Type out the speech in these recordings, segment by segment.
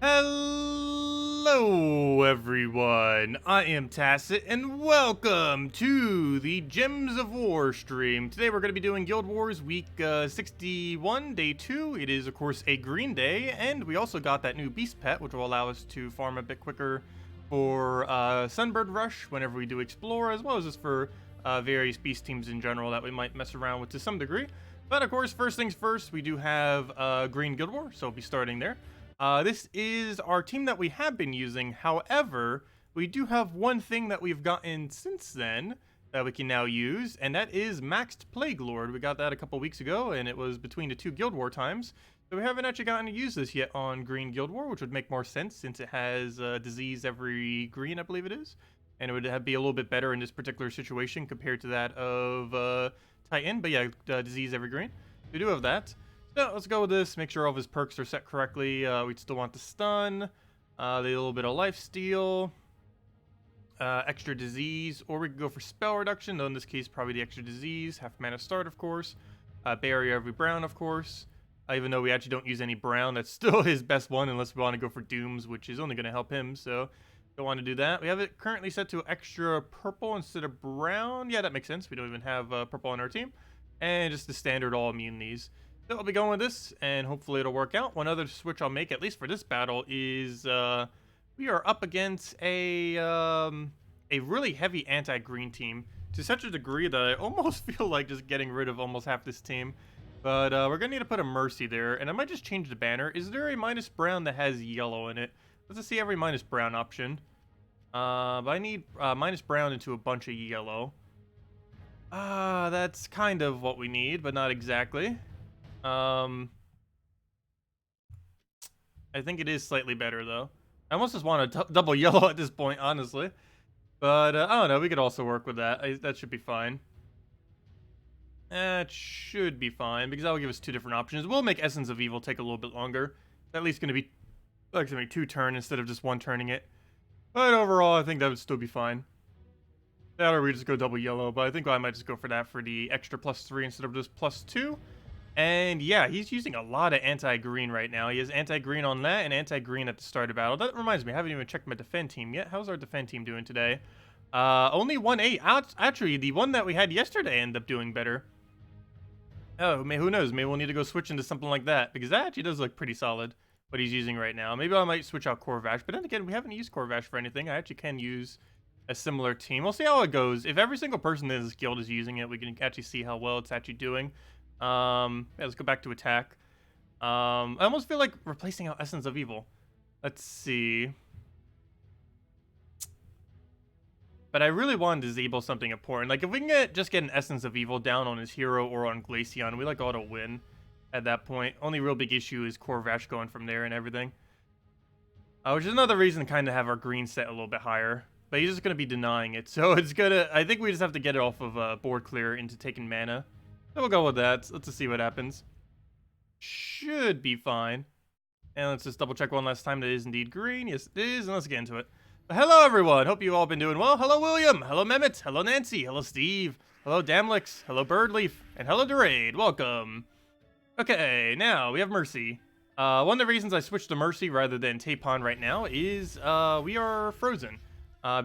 Hello everyone, I am Tacet and welcome to the Gems of War stream. Today we're going to be doing Guild Wars week 61, day 2. It is of course a green day, and we also got that new beast pet which will allow us to farm a bit quicker for Sunbird Rush whenever we do explore, as well as just for various beast teams in general that we might mess around with to some degree. But of course, first things first, we do have Green Guild War, so we'll be starting there. This is our team that we have been using. However, we do have one thing that we've gotten since then that we can now use, and that is Maxed Plague Lord. We got that a couple weeks ago, and it was between the two Guild War times. So we haven't actually gotten to use this yet on Green Guild War, which would make more sense since it has disease every green, I believe it is. And it would be a little bit better in this particular situation compared to that of Titan. But yeah, disease every green. We do have that. So let's go with this, make sure all of his perks are set correctly. We'd still want the stun, the little bit of lifesteal, extra disease, or we could go for spell reduction, though in this case probably the extra disease, half mana start of course, barrier every brown of course, even though we actually don't use any brown, that's still his best one unless we want to go for dooms, which is only going to help him, so don't want to do that. We have it currently set to extra purple instead of brown. Yeah, that makes sense, we don't even have purple on our team, and just the standard all immunities. So I'll be going with this, and hopefully it'll work out. One other switch I'll make, at least for this battle, is we are up against a really heavy anti-green team to such a degree that I almost feel like just getting rid of almost half this team. But we're going to need to put a Mercy there, and I might just change the banner. Is there a minus brown that has yellow in it? Let's just see every minus brown option. But I need minus brown into a bunch of yellow. That's kind of what we need, but not exactly. I think it is slightly better though. I almost just want a double yellow at this point, honestly. But I don't know, we could also work with that. That should be fine. That should be fine because that will give us two different options. We'll make Essence of Evil take a little bit longer. It's at least going to be like 2 turns instead of just 1 turning it. But overall, I think that would still be fine. That or we just go double yellow, but I think I might just go for that for the extra +3 instead of just +2. And yeah, he's using a lot of anti-green right now. He has anti-green on that and anti-green at the start of battle. That reminds me, I haven't even checked my defend team yet. How's our defend team doing today? Only 1-8. Actually, the one that we had yesterday ended up doing better. Oh, who knows? Maybe we'll need to go switch into something like that, because that actually does look pretty solid, what he's using right now. Maybe I might switch out Corvash, but then again, we haven't used Corvash for anything. I actually can use a similar team. We'll see how it goes. If every single person in this guild is using it, we can actually see how well it's actually doing. Yeah, let's go back to attack. I almost feel like replacing out Essence of Evil. Let's see. But I really want to disable something important. Like, if we can just get an Essence of Evil down on his hero or on Glaceon, we like auto win at that point. Only real big issue is Corvash going from there and everything. Which is another reason to kind of have our green set a little bit higher. But he's just going to be denying it. So it's gonna, I think we just have to get it off of board clear into taking mana. So we'll go with that. Let's just see what happens. Should be fine. And let's just double check one last time that it is indeed green. Yes, it is. And let's get into it. But hello, everyone. Hope you all been doing well. Hello, William. Hello, Mehmet. Hello, Nancy. Hello, Steve. Hello, Damlix. Hello, Birdleaf. And hello, Durade. Welcome. Okay, now we have Mercy. One of the reasons I switched to Mercy rather than Tapon right now is we are frozen.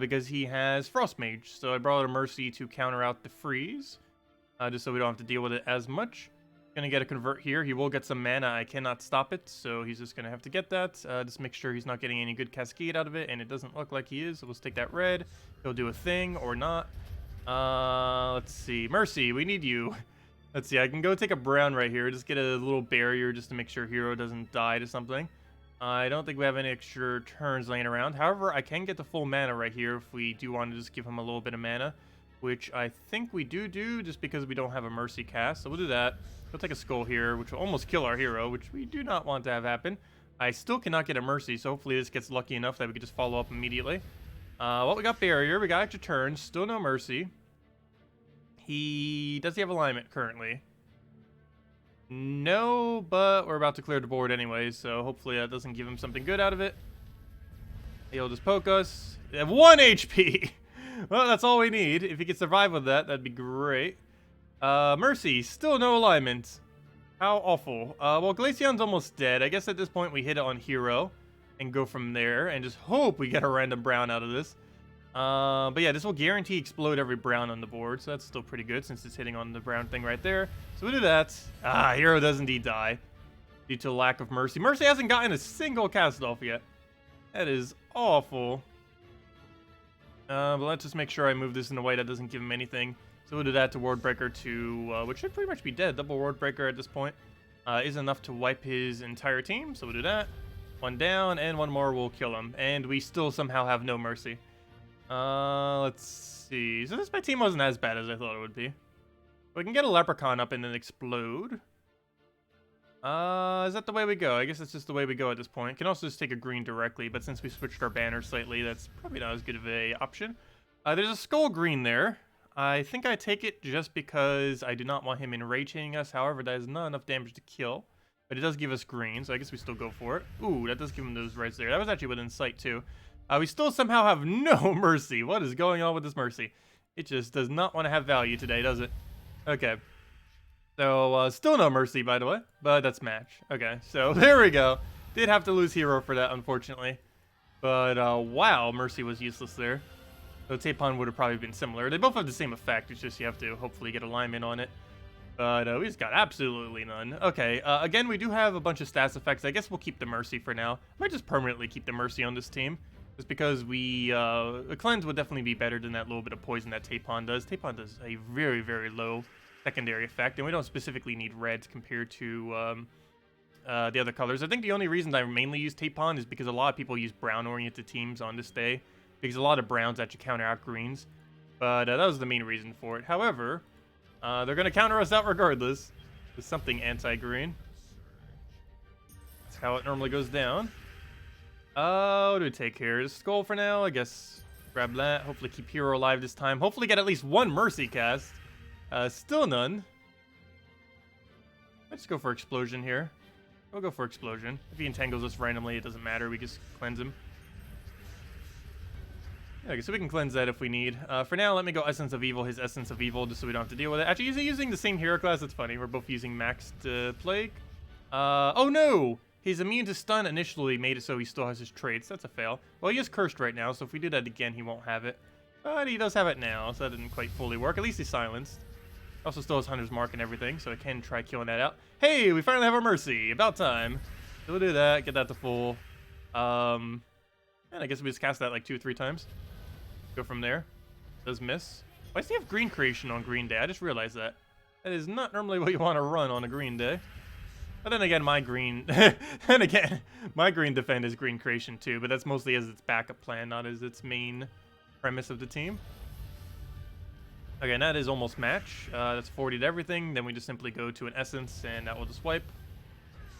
Because he has Frost Mage. So I brought a Mercy to counter out the freeze. Just so we don't have to deal with it as much. Gonna get a convert here. He will get some mana. I cannot stop it, so he's just gonna have to get that. Just make sure he's not getting any good cascade out of it, and it doesn't look like he is. So let's take that red. He'll do a thing or not. Let's see. Mercy, we need you. Let's see. I can go take a brown right here. Just get a little barrier just to make sure hero doesn't die to something. I don't think we have any extra turns laying around. However, I can get the full mana right here if we do want to just give him a little bit of mana. Which I think we do just because we don't have a Mercy cast. So we'll do that. We'll take a Skull here, which will almost kill our hero, which we do not want to have happen. I still cannot get a Mercy, so hopefully this gets lucky enough that we can just follow up immediately. Well, we got Barrier. We got extra turns. Still no Mercy. Does he have alignment currently? No, but we're about to clear the board anyway, so hopefully that doesn't give him something good out of it. He'll just poke us. They have 1 HP! Well, that's all we need. If he could survive with that, that'd be great. Mercy, still no alignment. How awful. Well, Glaceon's almost dead. I guess at this point we hit it on hero. and go from there and just hope we get a random brown out of this. But yeah, this will guarantee explode every brown on the board, so that's still pretty good since it's hitting on the brown thing right there. So we do that. Hero does indeed die due to lack of mercy. Mercy hasn't gotten a single cast off yet. That is awful. But let's just make sure I move this in a way that doesn't give him anything. So we'll do that to Ward Breaker to, which should pretty much be dead. Double Ward Breaker at this point is enough to wipe his entire team. So we'll do that. One down, and one more will kill him. And we still somehow have no mercy. Let's see. So my team wasn't as bad as I thought it would be. We can get a Leprechaun up and then explode. Is that the way we go? I guess that's just the way we go at this point. Can also just take a green directly, but since we switched our banner slightly, that's probably not as good of a option. There's a skull green there. I think I take it just because I do not want him enraging us. However, that is not enough damage to kill. But it does give us green, so I guess we still go for it. Ooh, that does give him those reds there. That was actually within sight, too. We still somehow have no mercy. What is going on with this mercy? It just does not want to have value today, does it? Okay. So, still no mercy, by the way. But that's match. Okay, so there we go. Did have to lose hero for that, unfortunately. But, wow, mercy was useless there. So Tapon would have probably been similar. They both have the same effect. It's just you have to hopefully get alignment on it. But we just got absolutely none. Okay, again, we do have a bunch of stats effects. I guess we'll keep the mercy for now. I might just permanently keep the mercy on this team. Just because the cleanse would definitely be better than that little bit of poison that Tapon does. Tapon does a very, very low secondary effect, and we don't specifically need reds compared to the other colors. I think the only reason I mainly use Tapon is because a lot of people use brown-oriented teams on this day, because a lot of browns actually counter out greens. But that was the main reason for it. However, they're going to counter us out regardless. With something anti-green. That's how it normally goes down. What do we take here? Just skull for now, I guess. Grab that. Hopefully keep hero alive this time. Hopefully get at least one mercy cast. Still none. Let's go for explosion here. We'll go for explosion. If he entangles us randomly, it doesn't matter. We just cleanse him. Okay, so we can cleanse that if we need. For now, let me go Essence of Evil, his Essence of Evil, just so we don't have to deal with it. Actually, using the same hero class, that's funny. We're both using Maxed Plague. Oh no! He's immune to stun initially, made it so he still has his traits. That's a fail. Well, he is cursed right now, so if we do that again, he won't have it. But he does have it now, so that didn't quite fully work. At least he's silenced. Also still has Hunter's Mark and everything, so I can try killing that out. Hey, we finally have our Mercy. About time. So we'll do that, get that to full. And I guess we just cast that like 2 or 3 times. Go from there. Does miss. Why does he have green creation on green day? I just realized that. That is not normally what you want to run on a green day. But then again, my green defend is green creation too, but that's mostly as its backup plan, not as its main premise of the team. Okay, and that is almost match. That's 40 to everything. Then we just simply go to an Essence, and that will just wipe.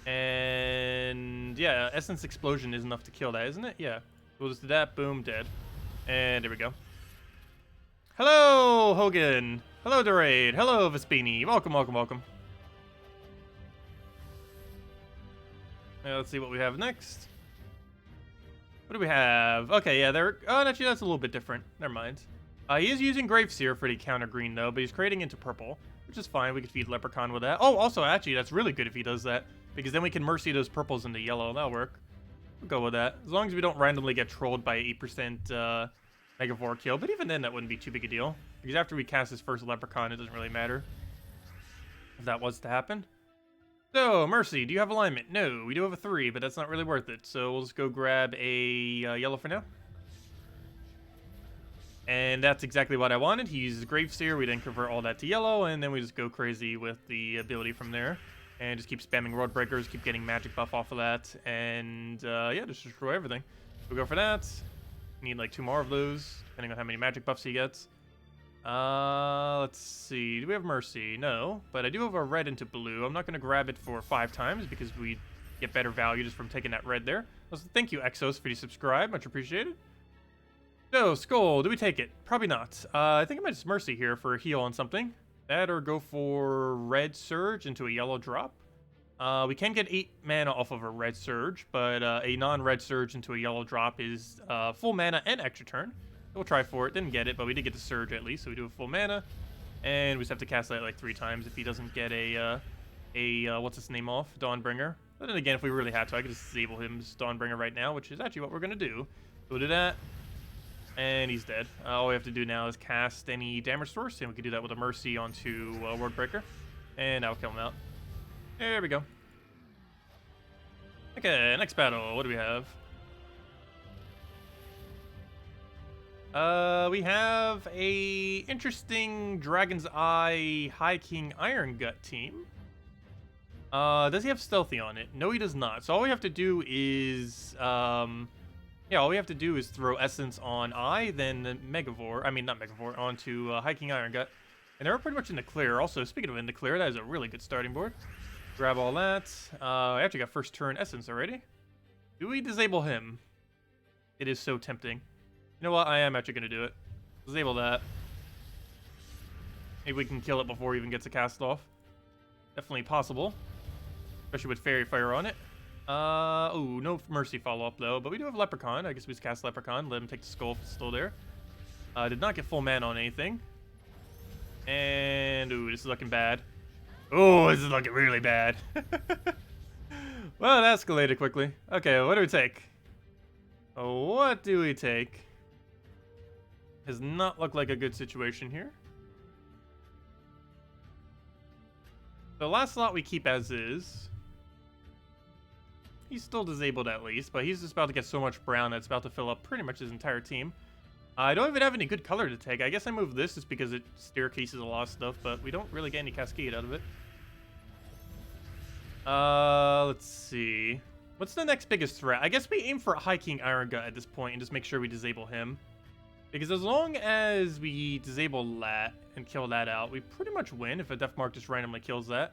And yeah, Essence Explosion is enough to kill that, isn't it? Yeah. We'll just do that. Boom, dead. And there we go. Hello, Hogan. Hello, Durade. Hello, Vespini. Welcome, welcome, welcome. Let's see what we have next. What do we have? Okay, yeah, there. Oh, actually, that's a little bit different. Never mind. He is using Graveseer for the counter green, though, but he's creating into purple, which is fine. We could feed Leprechaun with that. Oh, also, actually, that's really good if he does that, because then we can Mercy those purples into yellow. That'll work. We'll go with that. As long as we don't randomly get trolled by 8% Megavore kill, but even then, that wouldn't be too big a deal, because after we cast his first Leprechaun, it doesn't really matter if that was to happen. So, Mercy, do you have alignment? No, we do have a 3, but that's not really worth it. So we'll just go grab a yellow for now. And that's exactly what I wanted. He uses Graveseer, we then convert all that to yellow, and then we just go crazy with the ability from there. And just keep spamming Road Breakers, keep getting magic buff off of that, and yeah, just destroy everything. We'll go for that. Need like 2 more of those, depending on how many magic buffs he gets. Let's see. Do we have Mercy? No, but I do have a red into blue. I'm not going to grab it for 5 times because we get better value just from taking that red there. Also, thank you, Exos, for the subscribe. Much appreciated. So, Skull, do we take it? Probably not. I think I might just Mercy here for a heal on something. That or go for Red Surge into a yellow drop. We can get 8 mana off of a Red Surge, but a non-Red Surge into a yellow drop is full mana and extra turn. We'll try for it. Didn't get it, but we did get the Surge at least, so we do have full mana. And we just have to cast that like 3 times if he doesn't get a what's his name off? Dawnbringer. But then again, if we really had to, I could just disable him's Dawnbringer right now, which is actually what we're going to do. So we'll do that. And he's dead. All we have to do now is cast any damage source, and we can do that with a Mercy onto Wordbreaker. And that'll kill him out. There we go. Okay, next battle. What do we have? We have a interesting Dragon's Eye High King Iron Gut team. Does he have Stealthy on it? No, he does not. So all we have to do is, yeah, all we have to do is throw Essence on I, then Megavore, I mean, not Megavore, onto High King Iron Gut. And they're pretty much in the clear. Also, speaking of in the clear, that is a really good starting board. Grab all that. I actually got first turn Essence already. Do we disable him? It is so tempting. You know what? I am actually going to do it. Disable that. Maybe we can kill it before it even gets a cast off. Definitely possible. Especially with Fairy Fire on it. Oh, no Mercy follow-up though. But we do have Leprechaun. I guess we just cast Leprechaun. Let him take the skull if it's still there. Did not get full mana on anything. And, ooh, this is looking bad. Oh, this is looking really bad. Well, it escalated quickly. Okay, what do we take? What do we take? Does not look like a good situation here. The last slot we keep as is. He's still disabled at least, but he's just about to get so much brown that it's about to fill up pretty much his entire team. I don't even have any good color to take. I guess I move this just because it staircases a lot of stuff, but we don't really get any Cascade out of it. Let's see. What's the next biggest threat? I guess we aim for High King Iron Gut at this point and just make sure we disable him. Because as long as we disable that and kill that out, we pretty much win if a Death Mark just randomly kills that.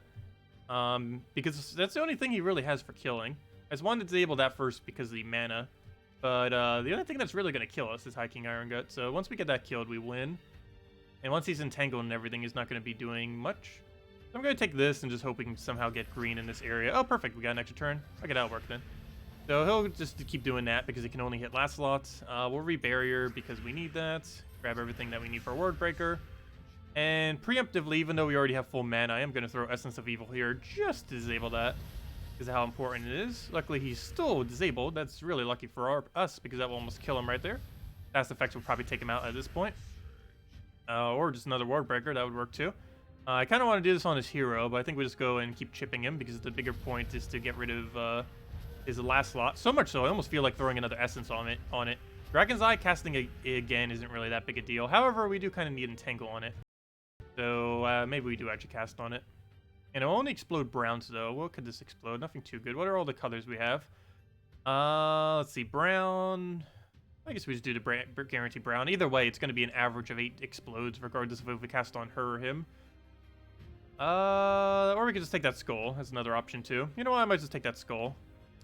Because that's the only thing he really has for killing. I just wanted to disable that first because of the mana. But the only thing that's really going to kill us is High King Iron Gut. So once we get that killed, we win. And once he's entangled and everything, he's not going to be doing much. So I'm going to take this and just hope we can somehow get green in this area. Oh, perfect. We got an extra turn. Okay, that'll work then. So he'll just keep doing that because he can only hit last slots. We'll re-barrier because we need that. Grab everything that we need for Wordbreaker. And preemptively, even though we already have full mana, I am going to throw Essence of Evil here just to disable that. Because of how important it is. Luckily, he's still disabled. That's really lucky for us because that will almost kill him right there. Fast Effects will probably take him out at this point. Or just another Wordbreaker. That would work too. I kind of want to do this on his hero, but I think we just go and keep chipping him because the bigger point is to get rid of his last slot. So much so, I almost feel like throwing another Essence on it. Dragon's Eye casting it again isn't really that big a deal. However, we do kind of need Entangle on it. So maybe we do actually cast on it. And it'll only explode browns, though. What could this explode? Nothing too good. What are all the colors we have? Let's see. Brown. I guess we just do the guarantee brown. Either way, it's going to be an average of 8 explodes, regardless of if we cast on her or him. Or we could just take that skull. That's another option, too. You know what? I might just take that skull.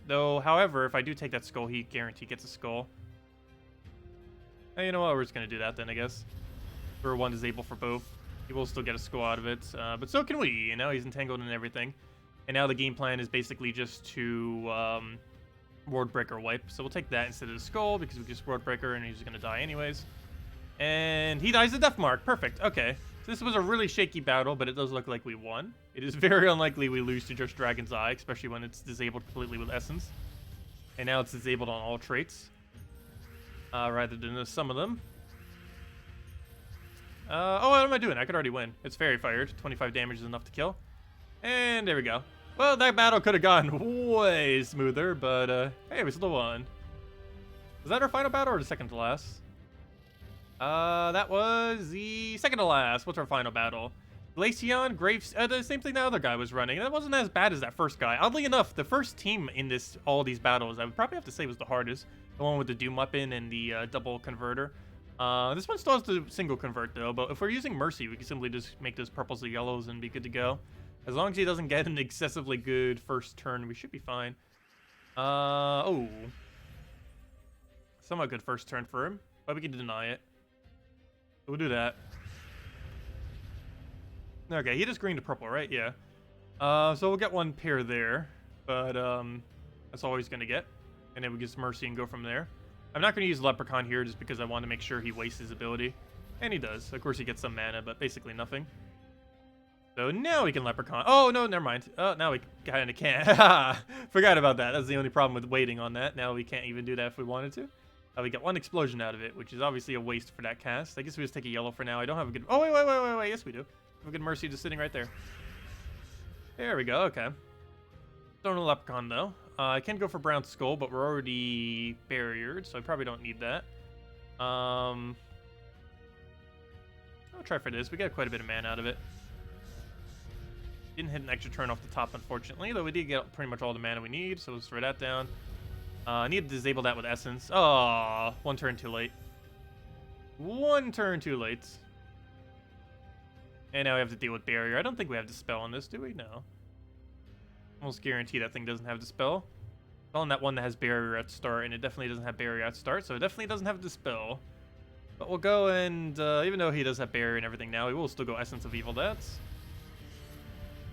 Though, however, if I do take that skull, he guarantee gets a skull. Hey, you know what? We're just going to do that then, I guess. For one disable for both. He will still get a skull out of it, but so can we. You know, he's entangled and everything. And now the game plan is basically just to Wordbreaker wipe. So we'll take that instead of the skull because we just Wordbreaker and he's going to die anyways. And he dies a Death Mark. Perfect. Okay. So this was a really shaky battle, but it does look like we won. It is very unlikely we lose to just Dragon's Eye, especially when it's disabled completely with Essence. And now it's disabled on all traits, rather than some of them. Oh, what am I doing? I could already win. It's Fairy Fired. 25 damage is enough to kill. And there we go. Well, that battle could have gone way smoother, but hey, we still won. Was that our final battle or the second to last? That was the second to last. What's our final battle? Glaceon, Graves, the same thing the other guy was running. That wasn't as bad as that first guy. Oddly enough, the first team in all these battles, I would probably have to say was the hardest. The one with the Doom Weapon and the double converter. This one still has the single convert though, but if we're using Mercy, we can simply just make those purples and yellows and be good to go. As long as he doesn't get an excessively good first turn, we should be fine. Oh. Somewhat good first turn for him, but we can deny it. We'll do that. Okay, he just green to purple, right? Yeah. So we'll get one pair there, but that's all he's gonna get. And then we get Mercy and go from there. I'm not going to use Leprechaun here just because I want to make sure he wastes his ability. And he does. Of course, he gets some mana, but basically nothing. So now we can leprechaun. Oh, no, never mind. Oh, now we kind of can't. Forgot about that. That's the only problem with waiting on that. Now we can't even do that if we wanted to. We got one explosion out of it, which is obviously a waste for that cast. I guess we just take a yellow for now. I don't have a good... Oh, wait. Yes, we do. We have a good Mercy just sitting right there. There we go. Okay. Don't know leprechaun, though. I can go for brown skull, but we're already barriered, so I probably don't need that. I'll try for this. We got quite a bit of mana out of it. Didn't hit an extra turn off the top, unfortunately, though we did get pretty much all the mana we need, so let's throw that down. I need to disable that with Essence. Oh, one turn too late. One turn too late. And now we have to deal with Barrier. I don't think we have Dispel on this, do we? No. Almost guarantee that thing doesn't have Dispel. It's on that one that has Barrier at start, and it definitely doesn't have Barrier at start, so it definitely doesn't have Dispel. But we'll go and, even though he does have Barrier and everything now, we will still go Essence of Evil Deaths.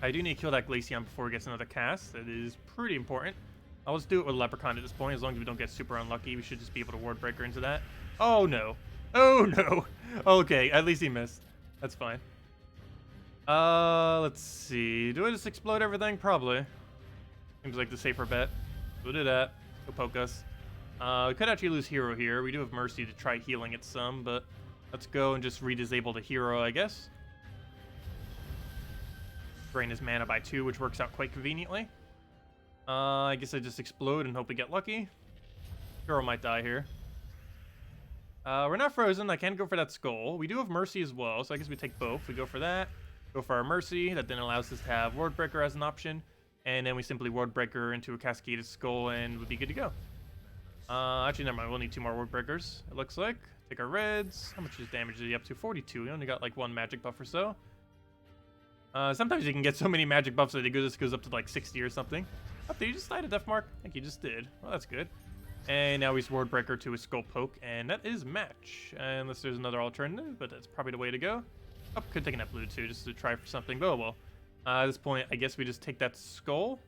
I do need to kill that Glaceon before he gets another cast. That is pretty important. I'll just do it with Leprechaun at this point. As long as we don't get super unlucky, we should just be able to Ward Breaker into that. Oh, no. Oh, no. Okay, at least he missed. That's fine. Let's see. Do I just explode everything? Probably. Seems like the safer bet. We'll do that. Go poke us. We could actually lose Hero here. We do have Mercy to try healing it some, but let's go and just re-disable the Hero, I guess. Drain his mana by 2, which works out quite conveniently. I guess I just explode and hope we get lucky. Hero might die here. We're not frozen. I can go for that skull. We do have Mercy as well, so I guess we take both. We go for that. Go for our Mercy. That then allows us to have Ward Breaker as an option. And then we simply Ward Breaker into a Cascaded Skull and we'll be good to go. Actually, never mind. We'll need 2 more Ward Breakers, it looks like. Take our reds. How much is damage is he up to? 42. We only got like 1 magic buff or so. Sometimes you can get so many magic buffs that it just goes up to like 60 or something. Oh, did you just slide a Death Mark? I think he just did. Well, that's good. And now he's Ward Breaker to his Skull Poke, and that is match. Unless there's another alternative, but that's probably the way to go. Oh, could take that blue too, just to try for something. Oh, well. At this point, I guess we just take that Skull.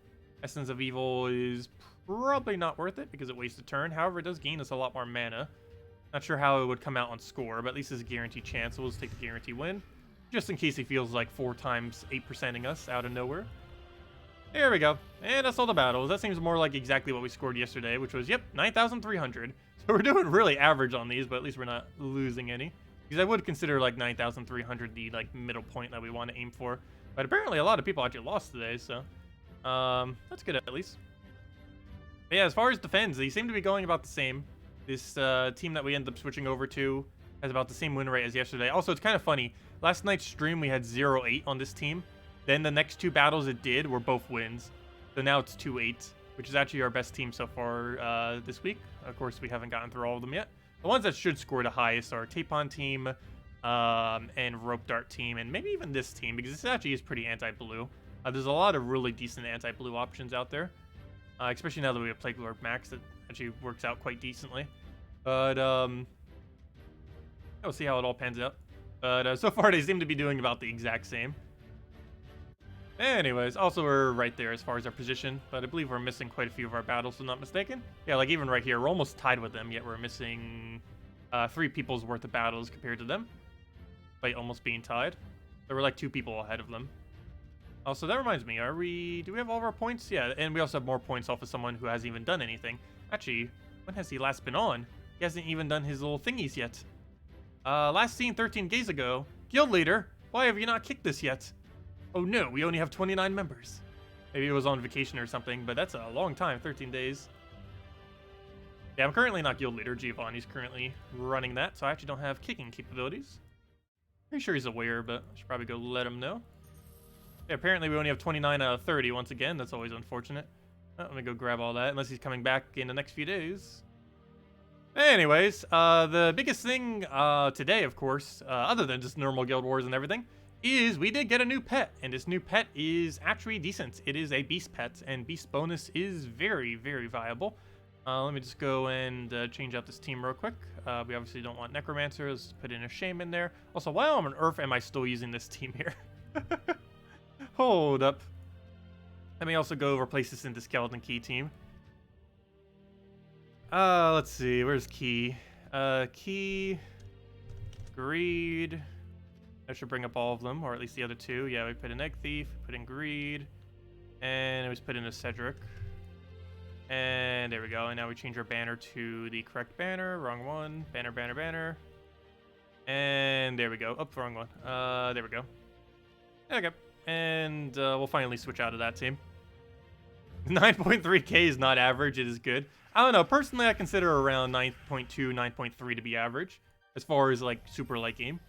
Essence of Evil is probably not worth it because it wastes a turn. However, it does gain us a lot more mana. Not sure how it would come out on score, but at least it's a guaranteed chance, so we'll just take the guarantee win. Just in case he feels like 4 times 8%ing us out of nowhere. There we go. And that's all the battles. That seems more like exactly what we scored yesterday, which was, yep, 9,300. So we're doing really average on these, but at least we're not losing any. Because I would consider like 9,300 the like middle point that we want to aim for. But apparently a lot of people actually lost today, so that's good at least. But yeah, as far as defends, they seem to be going about the same. This team that we ended up switching over to has about the same win rate as yesterday. Also, it's kind of funny. Last night's stream, we had 0-8 on this team. Then the next 2 battles it did were both wins. So now it's 2-8, which is actually our best team so far this week. Of course, we haven't gotten through all of them yet. The ones that should score the highest are Tapon team and Rope Dart team, and maybe even this team, because this actually is pretty anti-blue. There's a lot of really decent anti-blue options out there, especially now that we have Plague Lord Max. That actually works out quite decently. But we'll see how it all pans out. But so far, they seem to be doing about the exact same. Anyways, also we're right there as far as our position, but I believe we're missing quite a few of our battles, if I'm not mistaken. Yeah, like even right here, we're almost tied with them, yet we're missing 3 people's worth of battles compared to them. By almost being tied. There were like 2 people ahead of them. Also, that reminds me, do we have all of our points? Yeah, and we also have more points off of someone who hasn't even done anything. Actually, when has he last been on? He hasn't even done his little thingies yet. Last seen 13 days ago. Guild leader, why have you not kicked this yet? Oh no, we only have 29 members. Maybe it was on vacation or something, but that's a long time, 13 days. Yeah, I'm currently not guild leader. Giovanni's currently running that, so I actually don't have kicking capabilities. Pretty sure he's aware, but I should probably go let him know. Yeah, apparently we only have 29 out of 30 once again. That's always unfortunate. Oh, let me go grab all that, unless he's coming back in the next few days. Anyways, the biggest thing today, of course, other than just normal Guild Wars and everything, is we did get a new pet, and this new pet is actually decent. It is a beast pet, and beast bonus is very, very viable. Let me just go and change out this team real quick. We obviously don't want Necromancer. Let's put in a Shame in there. Also, why on earth am I still using this team here? Hold up. Let me also go replace this into Skeleton Key team. Let's see. Where's Key? Key. Greed. That should bring up all of them, or at least the other two. Yeah, we put in Egg Thief, put in Greed, and it was put in a Cedric. And there we go. And now we change our banner to the correct banner. Wrong one. Banner, banner, banner. And there we go. Oh, wrong one. There we go. Okay. And we'll finally switch out of that team. 9.3k is not average. It is good. I don't know. Personally, I consider around 9.2, 9.3 to be average. As far as, like, super light game.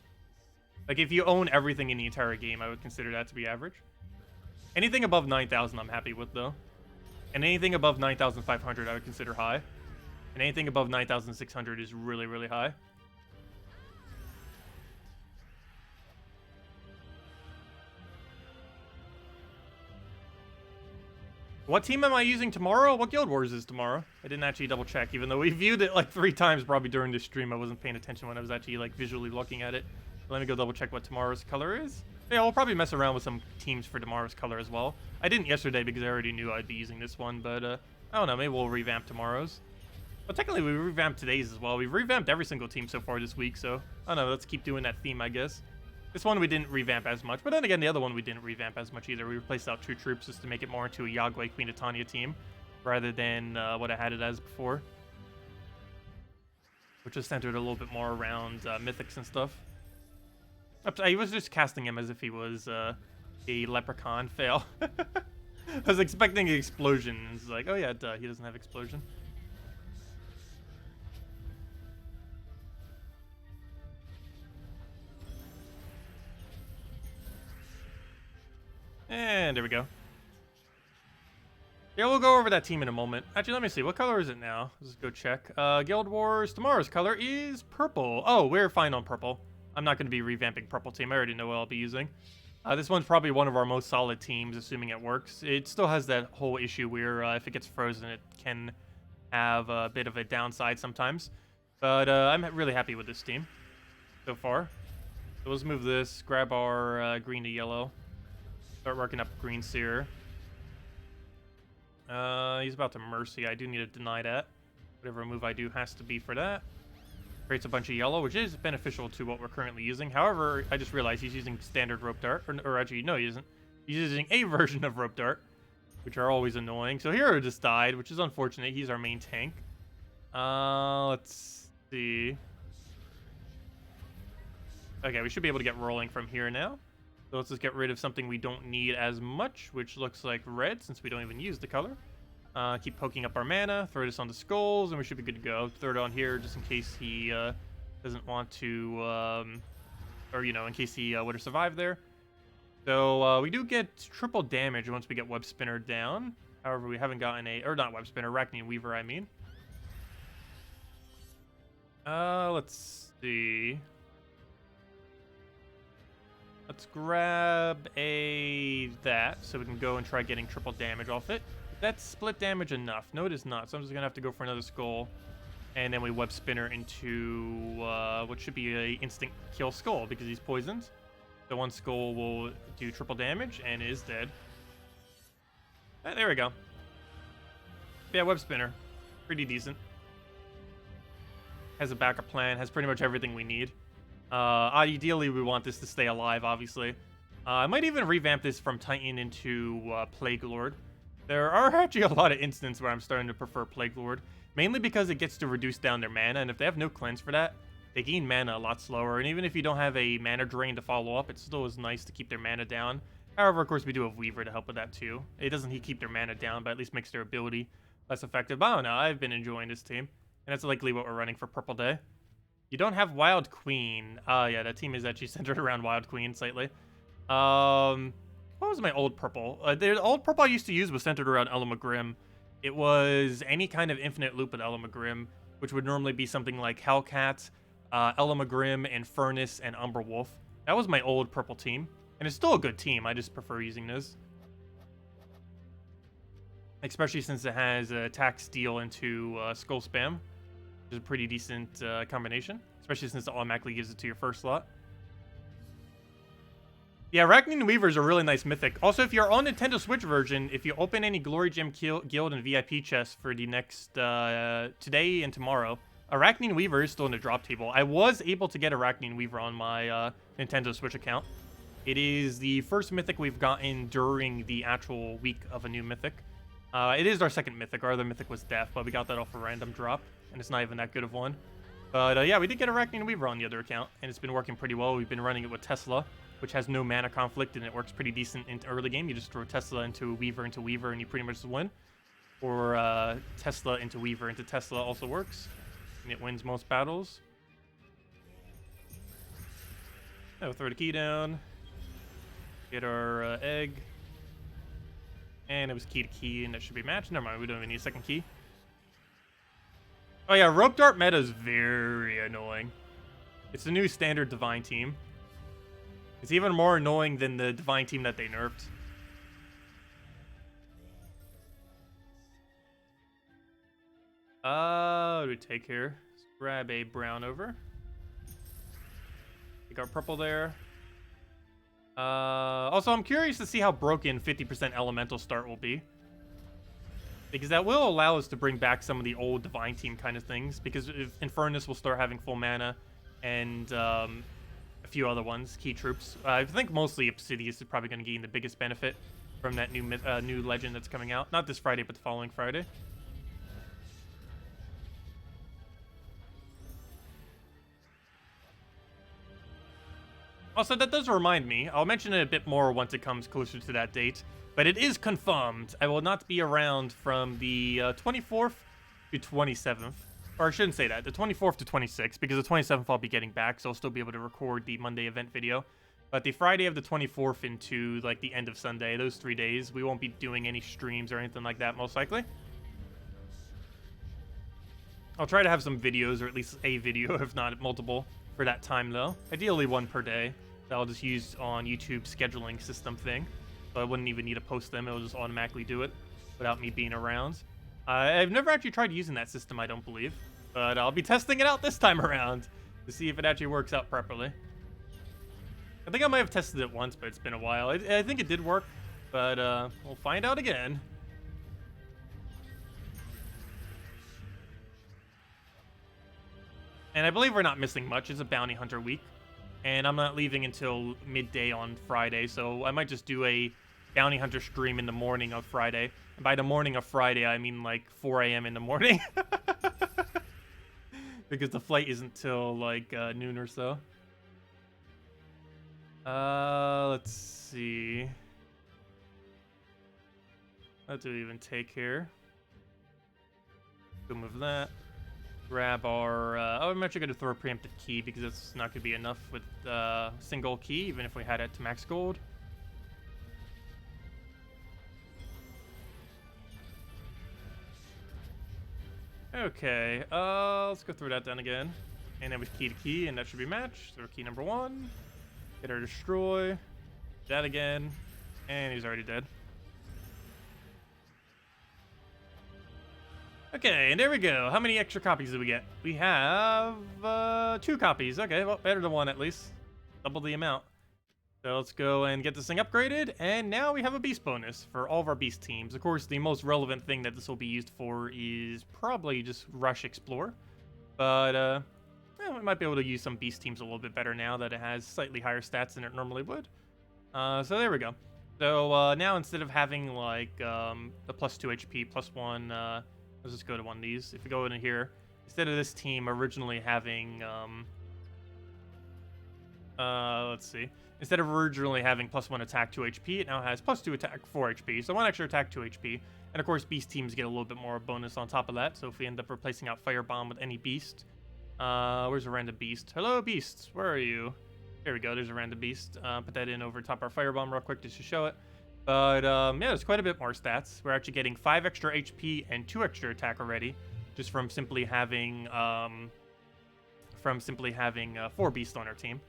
Like, if you own everything in the entire game, I would consider that to be average. Anything above 9,000, I'm happy with, though. And anything above 9,500, I would consider high. And anything above 9,600 is really, really high. What team am I using tomorrow? What Guild Wars is tomorrow? I didn't actually double check, even though we viewed it like 3 times probably during this stream. I wasn't paying attention when I was actually like visually looking at it. Let me go double check what tomorrow's color is. Yeah, we'll probably mess around with some teams for tomorrow's color as well. I didn't yesterday because I already knew I'd be using this one, but I don't know, maybe we'll revamp tomorrow's. But technically we revamped today's as well. We've revamped every single team so far this week, so I don't know, let's keep doing that theme, I guess. This one we didn't revamp as much, but then again, the other one we didn't revamp as much either. We replaced out 2 troops just to make it more into a Yagway Queen of Tanya team, rather than what I had it as before. Which is centered a little bit more around mythics and stuff. I was just casting him as if he was a leprechaun. Fail. I was expecting an explosion. It's like, oh yeah, duh, he doesn't have explosion. And there we go. Yeah, we'll go over that team in a moment. Actually, let me see. What color is it now? Let's go check. Guild Wars, tomorrow's color is purple. Oh, we're fine on purple. I'm not going to be revamping purple team. I already know what I'll be using. This one's probably one of our most solid teams, assuming it works. It still has that whole issue where if it gets frozen, it can have a bit of a downside sometimes. But I'm really happy with this team so far. So let's move this, grab our green to yellow. Start working up Green Seer. He's about to Mercy. I do need to deny that. Whatever move I do has to be for that. Creates a bunch of yellow, which is beneficial to what we're currently using. However, I just realized he's using standard Rope Dart. Or actually, no, he isn't. He's using a version of Rope Dart, which are always annoying. So Hero just died, which is unfortunate. He's our main tank. Let's see. Okay, we should be able to get rolling from here now. So let's just get rid of something we don't need as much, which looks like red, since we don't even use the color. Keep poking up our mana, throw this on the skulls, and we should be good to go. Throw it on here just in case he doesn't want to, or, you know, in case he would have survived there. So we do get triple damage once we get Web Spinner down. However, we haven't gotten a, or not Web Spinner, Arachne Weaver, I mean. Let's see. Let's grab that so we can go and try getting triple damage off it. That's split damage enough. No, it is not. So I'm just going to have to go for another skull. And then we Web Spinner into what should be a instant kill skull because he's poisoned. So one skull will do triple damage and is dead. There we go. Yeah, Web Spinner. Pretty decent. Has a backup plan. Has pretty much everything we need. Ideally, we want this to stay alive, obviously. I might even revamp this from Titan into Plague Lord. There are actually a lot of instances where I'm starting to prefer Plague Lord, mainly because it gets to reduce down their mana, and if they have no cleanse for that, they gain mana a lot slower, and even if you don't have a mana drain to follow up, it still is nice to keep their mana down. However, of course, we do have Weaver to help with that too. It doesn't keep their mana down, but at least makes their ability less effective. But I don't know, I've been enjoying this team, and that's likely what we're running for Purple Day. You don't have Wild Queen. Yeah, that team is actually centered around Wild Queen slightly. What was my old purple? The old purple I used to use was centered around Elamagrim. It was any kind of infinite loop with Elamagrim, which would normally be something like Hellcat, Elamagrim, Infernus, and Umberwolf. That was my old purple team, and it's still a good team. I just prefer using this. Especially since it has attack steal into skull spam. Which is a pretty decent combination, especially since it automatically gives it to your first slot. Yeah, Arachne Weaver is a really nice mythic. Also, if you're on Nintendo Switch version, if you open any Glory Gem Guild and VIP chests for the next today and tomorrow, Arachne Weaver is still in the drop table. I was able to get Arachne Weaver on my Nintendo Switch account. It is the first mythic we've gotten during the actual week of a new mythic. It is our second mythic. Our other mythic was Death, but we got that off a random drop, and it's not even that good of one. But yeah, we did get Arachne Weaver on the other account, and it's been working pretty well. We've been running it with Tesla, which has no mana conflict, and it works pretty decent in early game. You just throw Tesla into Weaver, and you pretty much just win. Or Tesla into Weaver into Tesla also works, and it wins most battles. Yeah, we'll throw the key down. Get our egg. And it was key to key, and that should be matched. Never mind, we don't even need a second key. Oh yeah, Rope Dart meta is very annoying. It's the new standard Divine team. It's even more annoying than the Divine team that they nerfed. What do we take here? Let's grab a brown over. Take our purple there. Also, I'm curious to see how broken 50% elemental start will be. Because that will allow us to bring back some of the old Divine team kind of things. Because if Infernus will start having full mana, and a few other ones, key troops. I think mostly Obsidius is probably going to gain the biggest benefit from that new legend that's coming out. Not this Friday, but the following Friday. Also, that does remind me, I'll mention it a bit more once it comes closer to that date, but it is confirmed I will not be around from the 24th to 27th. Or I shouldn't say that, the 24th to 26th, because the 27th I'll be getting back, so I'll still be able to record the Monday event video. But the Friday of the 24th into, like, the end of Sunday, those 3 days, we won't be doing any streams or anything like that, most likely. I'll try to have some videos, or at least a video, if not multiple, for that time, though. Ideally one per day that I'll just use on YouTube scheduling system thing. So I wouldn't even need to post them. It'll just automatically do it without me being around. I've never actually tried using that system, I don't believe. But I'll be testing it out this time around to see if it actually works out properly. I think I might have tested it once, but it's been a while. I think it did work, but we'll find out again. And I believe we're not missing much. It's a bounty hunter week. And I'm not leaving until midday on Friday, so I might just do a bounty hunter stream in the morning of Friday. And by the morning of Friday, I mean like 4 a.m. in the morning. Because the flight isn't till like noon or so. Let's see. What do we even take here? Go move that. Grab our... I'm actually going to throw a preemptive key because it's not going to be enough with single key, even if we had it to max gold. Okay, let's go through that down again. And then with key to key, and that should be matched. So key number 1. Get our destroy. That again. And he's already dead. Okay, and there we go. How many extra copies did we get? We have 2 copies. Okay, well, better than 1 at least. Double the amount. So let's go and get this thing upgraded. And now we have a beast bonus for all of our beast teams. Of course, the most relevant thing that this will be used for is probably just Rush Explore. But we might be able to use some beast teams a little bit better now that it has slightly higher stats than it normally would. So there we go. So now instead of having like the plus 2 HP, plus 1... let's just go to one of these. If we go in here, instead of this team originally having, let's see. Instead of originally having plus 1 attack, 2 HP, it now has plus 2 attack, 4 HP. So 1 extra attack, 2 HP. And of course, beast teams get a little bit more bonus on top of that. So if we end up replacing out Firebomb with any beast. Where's a random beast? Hello, beasts. Where are you? There we go. There's a random beast. Put that in over top our Firebomb real quick just to show it. But, yeah, there's quite a bit more stats. We're actually getting 5 extra HP and 2 extra attack already, just from simply having 4 beasts on our team.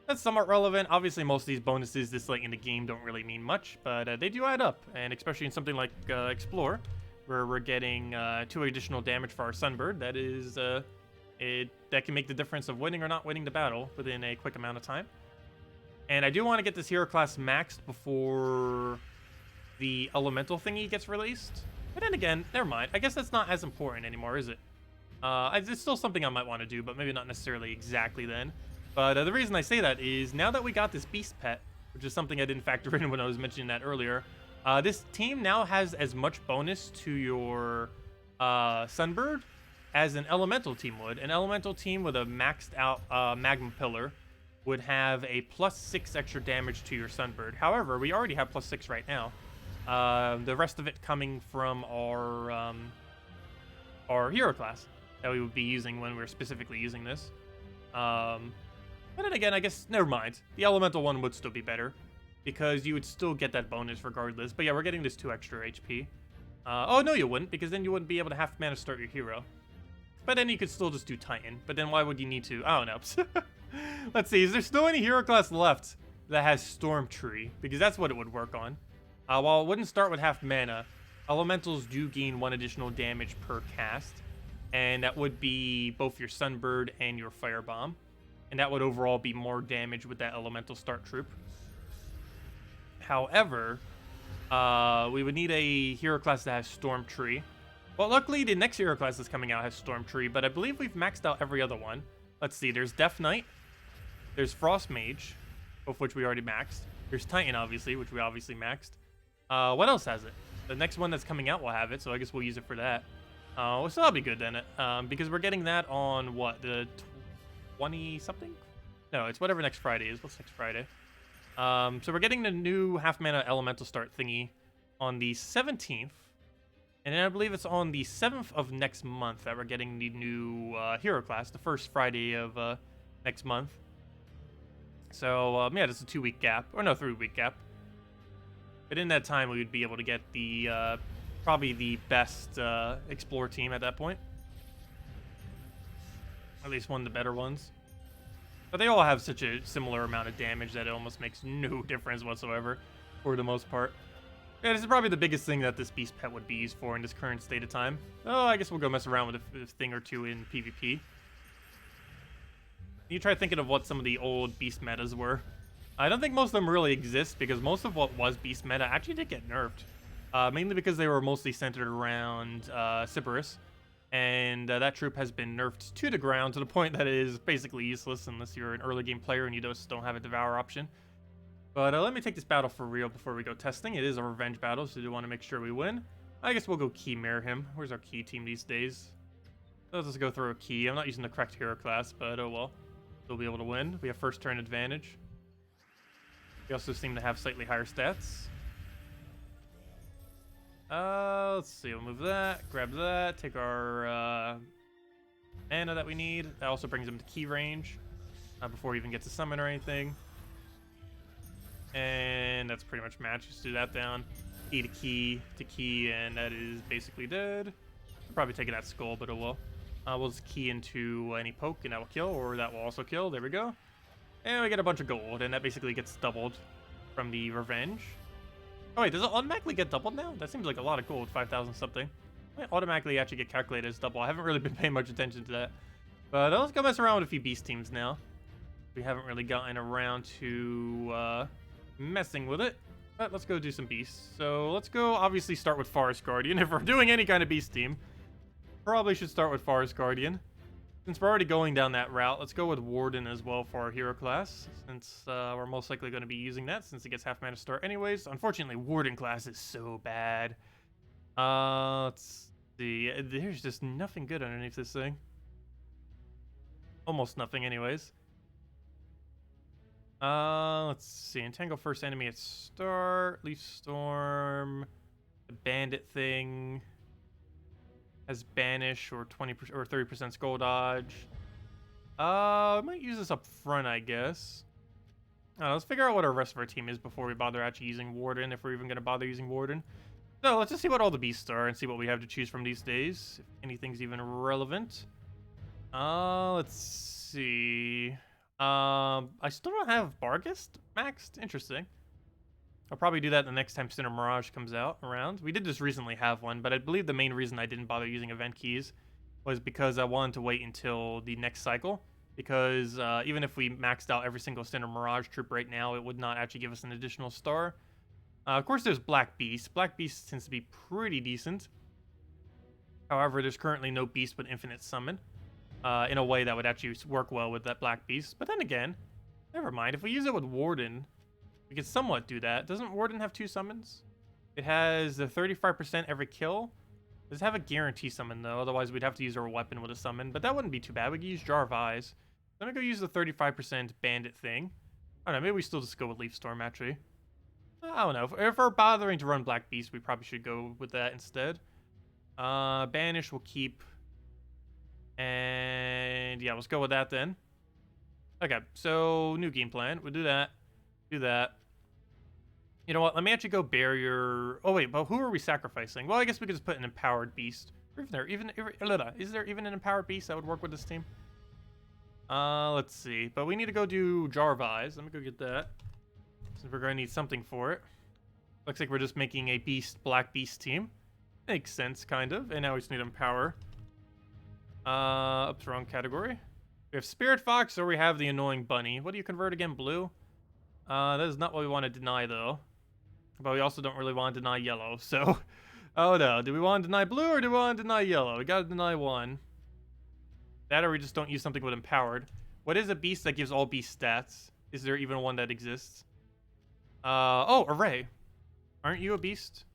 That's somewhat relevant. Obviously, most of these bonuses this late in the game don't really mean much, but they do add up. And especially in something like Explore, where we're getting 2 additional damage for our Sunbird, that is, that can make the difference of winning or not winning the battle within a quick amount of time. And I do want to get this hero class maxed before the elemental thingy gets released. But then again, never mind. I guess that's not as important anymore, is it? It's still something I might want to do, but maybe not necessarily exactly then. But the reason I say that is now that we got this beast pet, which is something I didn't factor in when I was mentioning that earlier, this team now has as much bonus to your Sunbird as an elemental team would. An elemental team with a maxed out magma pillar would have a +6 extra damage to your Sunbird. However, we already have +6 right now. The rest of it coming from our hero class that we would be using when we're specifically using this. But then again, I guess, never mind. The elemental one would still be better because you would still get that bonus regardless. But yeah, we're getting this 2 extra HP. Oh, no, you wouldn't, because then you wouldn't be able to half mana start your hero. But then you could still just do Titan. But then why would you need to? I don't know. Let's see, is there still any hero class left that has Storm Tree? Because that's what it would work on. While it wouldn't start with half mana, elementals do gain 1 additional damage per cast. And that would be both your Sunbird and your Firebomb. And that would overall be more damage with that elemental start troop. However, we would need a hero class that has Storm Tree. Well, luckily, the next hero class that's coming out has Storm Tree, but I believe we've maxed out every other one. Let's see, there's Death Knight, there's Frost Mage, both which we already maxed. There's Titan, obviously, which we obviously maxed. What else has it? The next one that's coming out will have it, so I guess we'll use it for that. So that'll be good then, because we're getting that on, what, the 20-something? No, it's whatever next Friday is. What's next Friday? So we're getting the new half-mana elemental start thingy on the 17th. And then I believe it's on the 7th of next month that we're getting the new hero class, the first Friday of next month. So, yeah, that's a 2-week gap. Or no, 3-week gap. But in that time, we would be able to get the probably the best Explore team at that point. At least one of the better ones. But they all have such a similar amount of damage that it almost makes no difference whatsoever, for the most part. Yeah, this is probably the biggest thing that this beast pet would be used for in this current state of time. Oh, I guess we'll go mess around with a thing or two in PvP. You try thinking of what some of the old beast metas were. I don't think most of them really exist, because most of what was beast meta actually did get nerfed. Mainly because they were mostly centered around Sybaris. And that troop has been nerfed to the ground to the point that it is basically useless unless you're an early game player and you just don't have a Devour option. But let me take this battle for real before we go testing. It is a revenge battle, so we do want to make sure we win. I guess we'll go Key Mirror him. Where's our Key team these days? Let's just go throw a Key. I'm not using the correct hero class, but oh well. We'll be able to win. We have first turn advantage. We also seem to have slightly higher stats. Let's see. We'll move that. Grab that. Take our mana that we need. That also brings him to key range before he even gets a summon or anything. And that's pretty much match. Just do that down. Key to key, and that is basically dead. I'm probably taking that skull, but it will. We'll just key into any poke, and that will kill, or that will also kill. There we go. And we get a bunch of gold, and that basically gets doubled from the revenge. Oh wait, does it automatically get doubled now? That seems like a lot of gold, 5,000 something. It might automatically actually get calculated as double. I haven't really been paying much attention to that. But let's go mess around with a few beast teams now. We haven't really gotten around to messing with it. But let's go do some beasts. So let's go obviously start with Forest Guardian. If we're doing any kind of beast team, probably should start with Forest Guardian. Since we're already going down that route, let's go with Warden as well for our hero class, since we're most likely going to be using that since it gets half mana start anyways. Unfortunately, Warden class is so bad. Let's see. There's just nothing good underneath this thing. Almost nothing anyways. Let's see. Entangle first enemy at start. Leaf Storm. The bandit thing has banish or 20% or 30% skull dodge. I might use this up front, I guess. Let's figure out what our rest of our team is before we bother actually using Warden, if we're even going to bother using Warden. So let's just see what all the beasts are and see what we have to choose from these days, if anything's even relevant. Let's see. I still don't have Barghest maxed. Interesting. I'll probably do that the next time Cinder Mirage comes out around. We did just recently have one, but I believe the main reason I didn't bother using event keys was because I wanted to wait until the next cycle. Because even if we maxed out every single Cinder Mirage troop right now, it would not actually give us an additional star. Of course, there's Black Beast. Black Beast tends to be pretty decent. However, there's currently no beast with infinite summon in a way that would actually work well with that black beast. But then again, never mind. If we use it with Warden, we could somewhat do that. Doesn't Warden have 2 summons? It has the 35% every kill. Does it have a guarantee summon, though? Otherwise, we'd have to use our weapon with a summon. But that wouldn't be too bad. We could use Jar of Eyes. Let me go use the 35% bandit thing. I don't know. Maybe we still just go with Leaf Storm, actually. I don't know. If we're bothering to run Black Beast, we probably should go with that instead. Banish we'll keep. And yeah, let's go with that then. Okay, so new game plan. We'll do that. Do that. You know what? Let me actually go barrier. Oh wait, but who are we sacrificing? Well, I guess we could just put an empowered beast. Or is there even an empowered beast that would work with this team? Let's see. But we need to go do Jar of Eyes. Let me go get that. Since we're gonna need something for it. Looks like we're just making a black beast team. Makes sense, kind of. And now we just need empower. Up to wrong category. We have Spirit Fox, or we have the annoying bunny. What do you convert again? Blue? That is not what we want to deny, though. But we also don't really want to deny yellow, so... Oh no, do we want to deny blue, or do we want to deny yellow? We gotta deny one. That, or we just don't use something with empowered. What is a beast that gives all beast stats? Is there even one that exists? Oh, Array. Aren't you a beast?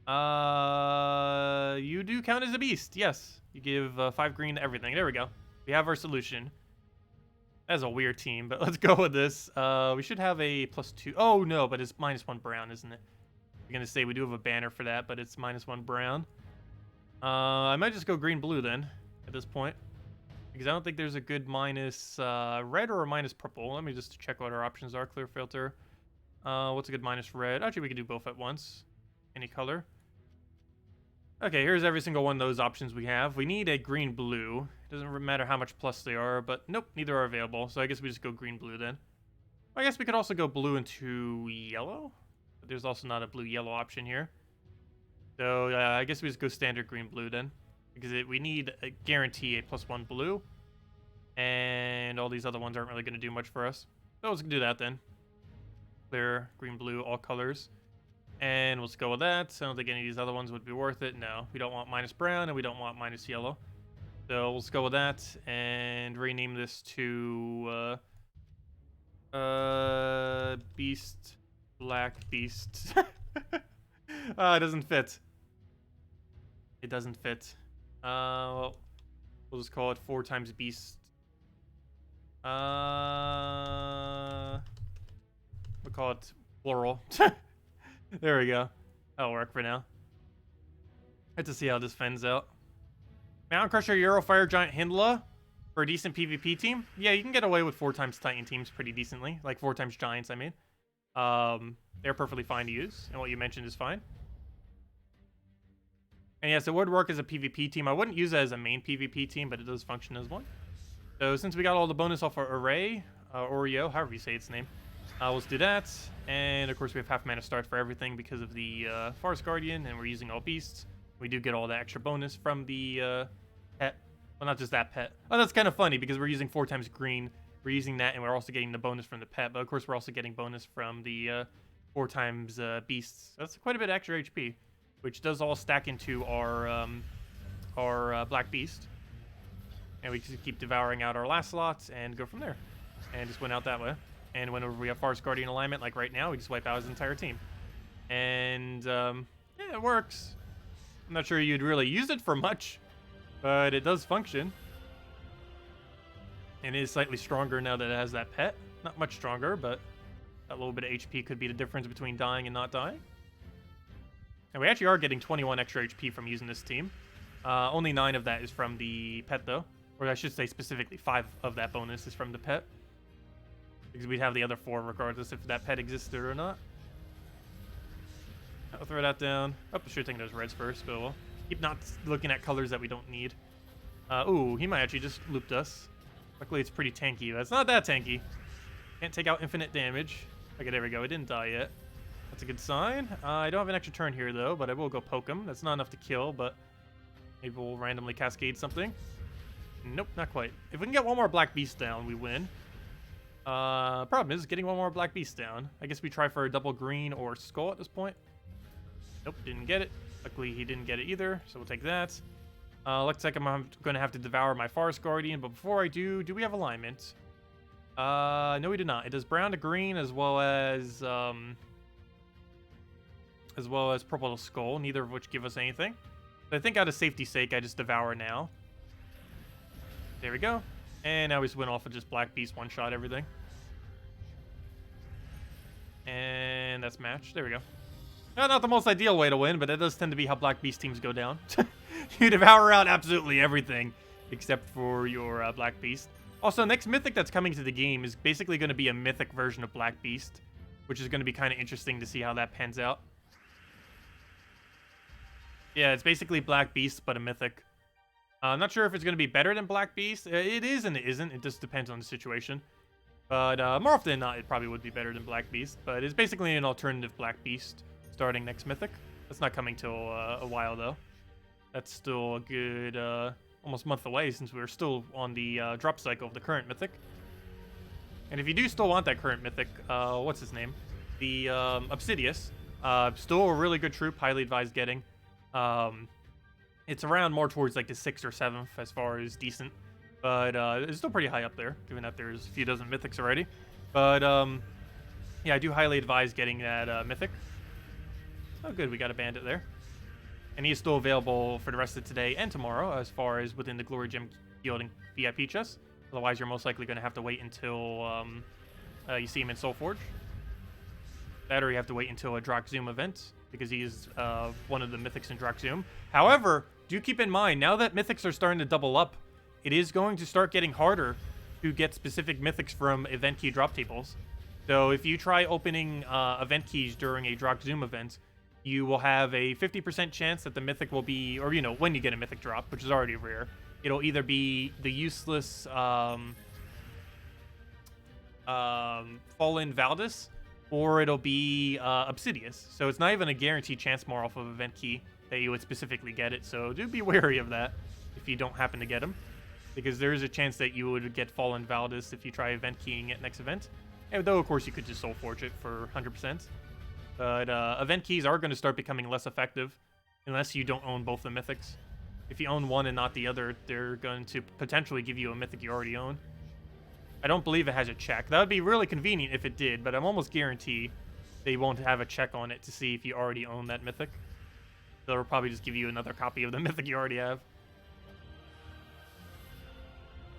You do count as a beast, yes. You give 5 green to everything. There we go. We have our solution. That's a weird team, but let's go with this. We should have a +2. Oh, no, but it's -1 brown, isn't it? I'm going to say we do have a banner for that, but it's -1 brown. I might just go green-blue then, at this point. Because I don't think there's a good minus red or a minus purple. Let me just check what our options are. Clear filter. What's a good minus red? Actually, we can do both at once. Any color. Okay, here's every single one of those options we have. We need a green-blue. Doesn't matter how much plus they are, but nope, neither are available. So I guess we just go green-blue then. I guess we could also go blue into yellow. But there's also not a blue-yellow option here. So I guess we just go standard green-blue then. Because we need a guarantee a +1 blue. And all these other ones aren't really going to do much for us. So let's do that then. Clear, green-blue, all colors. And let's go with that. I don't think any of these other ones would be worth it. No, we don't want minus brown and we don't want minus yellow. So let's go with that and rename this to Beast, Black Beast. It doesn't fit. It doesn't fit. Well, we'll just call it 4 times Beast. We'll call it plural. There we go. That'll work for now. Have to see how this fends out. Mountain Crusher, Euro Fire Giant, Hindla for a decent PvP team. Yeah, you can get away with 4 times Titan teams pretty decently. Like 4 times Giants, I mean. They're perfectly fine to use. And what you mentioned is fine. And yes, it would work as a PvP team. I wouldn't use it as a main PvP team, but it does function as one. So since we got all the bonus off our Array, Oreo, however you say its name, let's do that. And of course we have half mana start for everything because of the Forest Guardian, and we're using all beasts. We do get all the extra bonus from the pet. Well, not just that pet. Oh, that's kind of funny because we're using 4 times green. We're using that, and we're also getting the bonus from the pet. But of course we're also getting bonus from the 4 times beasts. That's quite a bit of extra HP, which does all stack into our Black Beast. And we just keep devouring out our last slots and go from there. And just went out that way. And whenever we have Forest Guardian alignment, like right now, we just wipe out his entire team. And, yeah, it works. I'm not sure you'd really use it for much, but it does function. And it is slightly stronger now that it has that pet. Not much stronger, but that little bit of HP could be the difference between dying and not dying. And we actually are getting 21 extra HP from using this team. Only 9 of that is from the pet, though. Or I should say specifically 5 of that bonus is from the pet. Because we'd have the other 4 regardless if that pet existed or not. I'll throw that down. Oh, I should have taken those reds first, but we'll keep not looking at colors that we don't need. Ooh, he might actually just looped us. Luckily, it's pretty tanky. That's not that tanky. Can't take out infinite damage. Okay, there we go. It didn't die yet. That's a good sign. I don't have an extra turn here, though, but I will go poke him. That's not enough to kill, but maybe we'll randomly cascade something. Nope, not quite. If we can get one more Black Beast down, we win. Problem is getting one more Black Beast down. I guess we try for a double green or skull at this point. Nope, didn't get it. Luckily, he didn't get it either, so we'll take that. And we'll go for the 4 times Beast. Nope, not quite. If we can get one more Black Beast down, I guess we try for a double green or skull at this point. Nope, didn't get it. Luckily, he didn't get it either, so we'll take that. Looks like I'm going to have to devour my Forest Guardian, but before I do we have alignment? No, we do not. It does brown to green as well as purple to skull, neither of which give us anything. So I think out of safety's sake, I just devour now. There we go. And now we just went off of just Black Beast, one-shot everything. And that's match. There we go. Not the most ideal way to win, but that does tend to be how Black Beast teams go down. You devour out absolutely everything except for your Black Beast. Also, next mythic that's coming to the game is basically going to be a mythic version of Black Beast, which is going to be kind of interesting to see how that pans out. Yeah, it's basically Black Beast, but a mythic. I'm not sure if it's going to be better than Black Beast. It is and it isn't. It just depends on the situation. But more often than not, it probably would be better than Black Beast. But it's basically an alternative Black Beast starting next mythic. That's not coming till a while, though. That's still a good almost month away since we're still on the drop cycle of the current mythic. And if you do still want that current mythic, what's his name? The Obsidius. Still a really good troop, highly advised getting. It's around more towards like the 6th or 7th as far as decent. But it's still pretty high up there, given that there's a few dozen mythics already. But yeah, I do highly advise getting that mythic. Oh, good, we got a bandit there. And he is still available for the rest of today and tomorrow, as far as within the Glory Gem yielding VIP chest. Otherwise, you're most likely going to have to wait until you see him in Soulforge. That, or you have to wait until a Drakzoom event, because he's one of the mythics in Drakzoom. However, do keep in mind, now that mythics are starting to double up, it is going to start getting harder to get specific mythics from event key drop tables. So if you try opening event keys during a Drakzoom event, you will have a 50% chance that the mythic will be, or, you know, when you get a mythic drop, which is already rare, it'll either be the useless Fallen Valdis, or it'll be Obsidius. So it's not even a guaranteed chance more off of event key that you would specifically get it. So do be wary of that if you don't happen to get him, because there is a chance that you would get Fallen Valdis if you try event keying it next event. And though, of course, you could just Soulforge it for 100%. But event keys are going to start becoming less effective unless you don't own both the mythics. If you own one and not the other, they're going to potentially give you a mythic you already own. I don't believe it has a check. That would be really convenient if it did, but I'm almost guaranteed they won't have a check on it to see if you already own that mythic. They'll probably just give you another copy of the mythic you already have.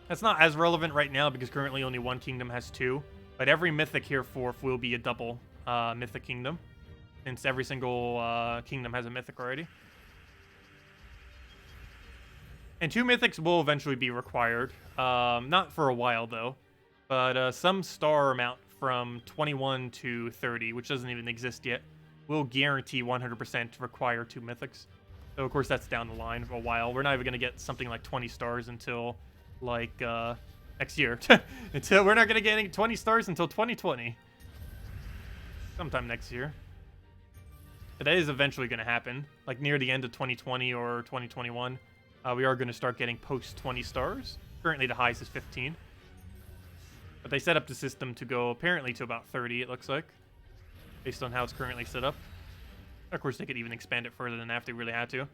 That's not as relevant right now because currently only one kingdom has 2, but every mythic hereforth will be a double mythic kingdom, since every single kingdom has a mythic already. And 2 mythics will eventually be required. Not for a while, though. But some star amount from 21 to 30, which doesn't even exist yet, will guarantee 100% to require 2 mythics. So, of course, that's down the line for a while. We're not even going to get something like 20 stars until, like, next year. We're not going to get any 20 stars until 2020. Sometime next year. But that is eventually going to happen. Like, near the end of 2020 or 2021. We are going to start getting post 20 stars. Currently, the highest is 15. But they set up the system to go apparently to about 30, it looks like, based on how it's currently set up. Of course, they could even expand it further than that if they really had to.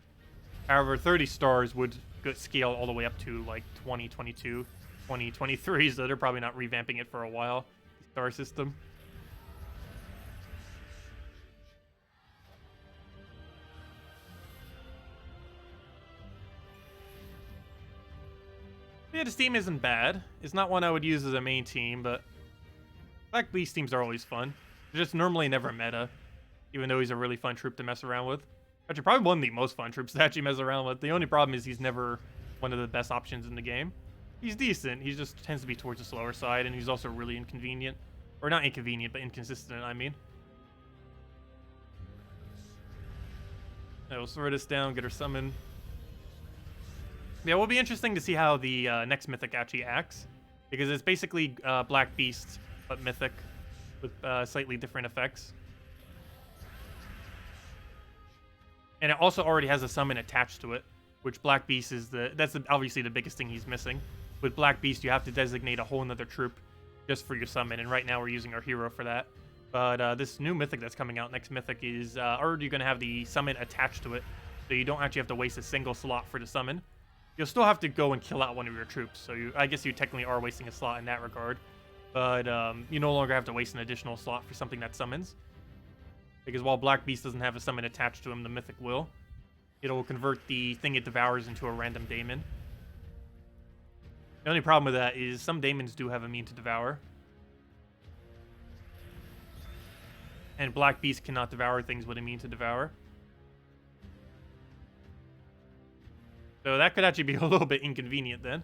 However, 30 stars would scale all the way up to like 2022, 2023, so they're probably not revamping it for a while. The star system. Yeah, this team isn't bad. It's not one I would use as a main team, but Black Beast teams are always fun. They're just normally never meta, even though he's a really fun troop to mess around with. Actually, probably one of the most fun troops to actually mess around with. The only problem is he's never one of the best options in the game. He's decent. He just tends to be towards the slower side, and he's also really inconvenient. Or not inconvenient, but inconsistent, I mean. Yeah, we'll throw this down, get her summoned. Yeah, it will be interesting to see how the next mythic actually acts, because it's basically Black Beast, but mythic, with slightly different effects. And it also already has a summon attached to it, which Black Beast is obviously the biggest thing he's missing. With Black Beast, you have to designate a whole nother troop just for your summon, and right now we're using our hero for that. But this new mythic that's coming out, next mythic, is already going to have the summon attached to it, so you don't actually have to waste a single slot for the summon. you'll still have to go and kill out one of your troops. So I guess you technically are wasting a slot in that regard. But you no longer have to waste an additional slot for something that summons. Because while Black Beast doesn't have a summon attached to him, the Mythic will. It'll convert the thing it devours into a random daemon. The only problem with that is some daemons do have immune to devour. And Black Beast cannot devour things with immune to devour. So that could actually be a little bit inconvenient then.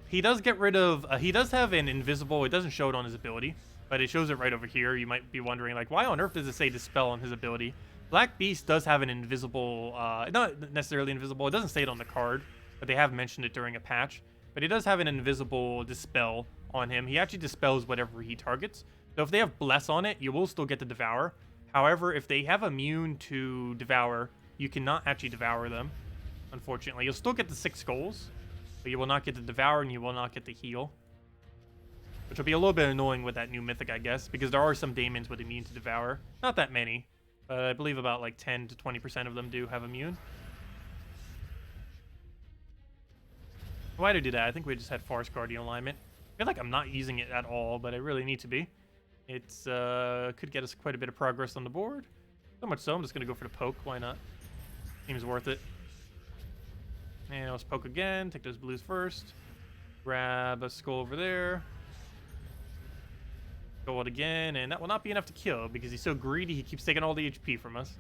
He does get rid of... he does have an invisible... It doesn't show it on his ability, but it shows it right over here. You might be wondering, like, why on earth does it say Dispel on his ability? Black Beast does have an invisible... not necessarily invisible. It doesn't say it on the card, but they have mentioned it during a patch. But he does have an invisible Dispel on him. He actually dispels whatever he targets. So if they have Bless on it, you will still get to Devour. However, if they have immune to Devour, you cannot actually Devour them, unfortunately. You'll still get the 6 skulls, but you will not get the Devour and you will not get the Heal. Which will be a little bit annoying with that new Mythic, I guess, because there are some daemons with immune to Devour. Not that many, but I believe about like 10 to 20% of them do have immune. Why do I do that? I think we just had Forest Guardian alignment. I feel like I'm not using it at all, but I really need to be. It's could get us quite a bit of progress on the board. So much so, I'm just going to go for the poke. Why not? Seems worth it. And let's poke again. Take those blues first. Grab a skull over there. Go it again, and that will not be enough to kill because he's so greedy he keeps taking all the HP from us.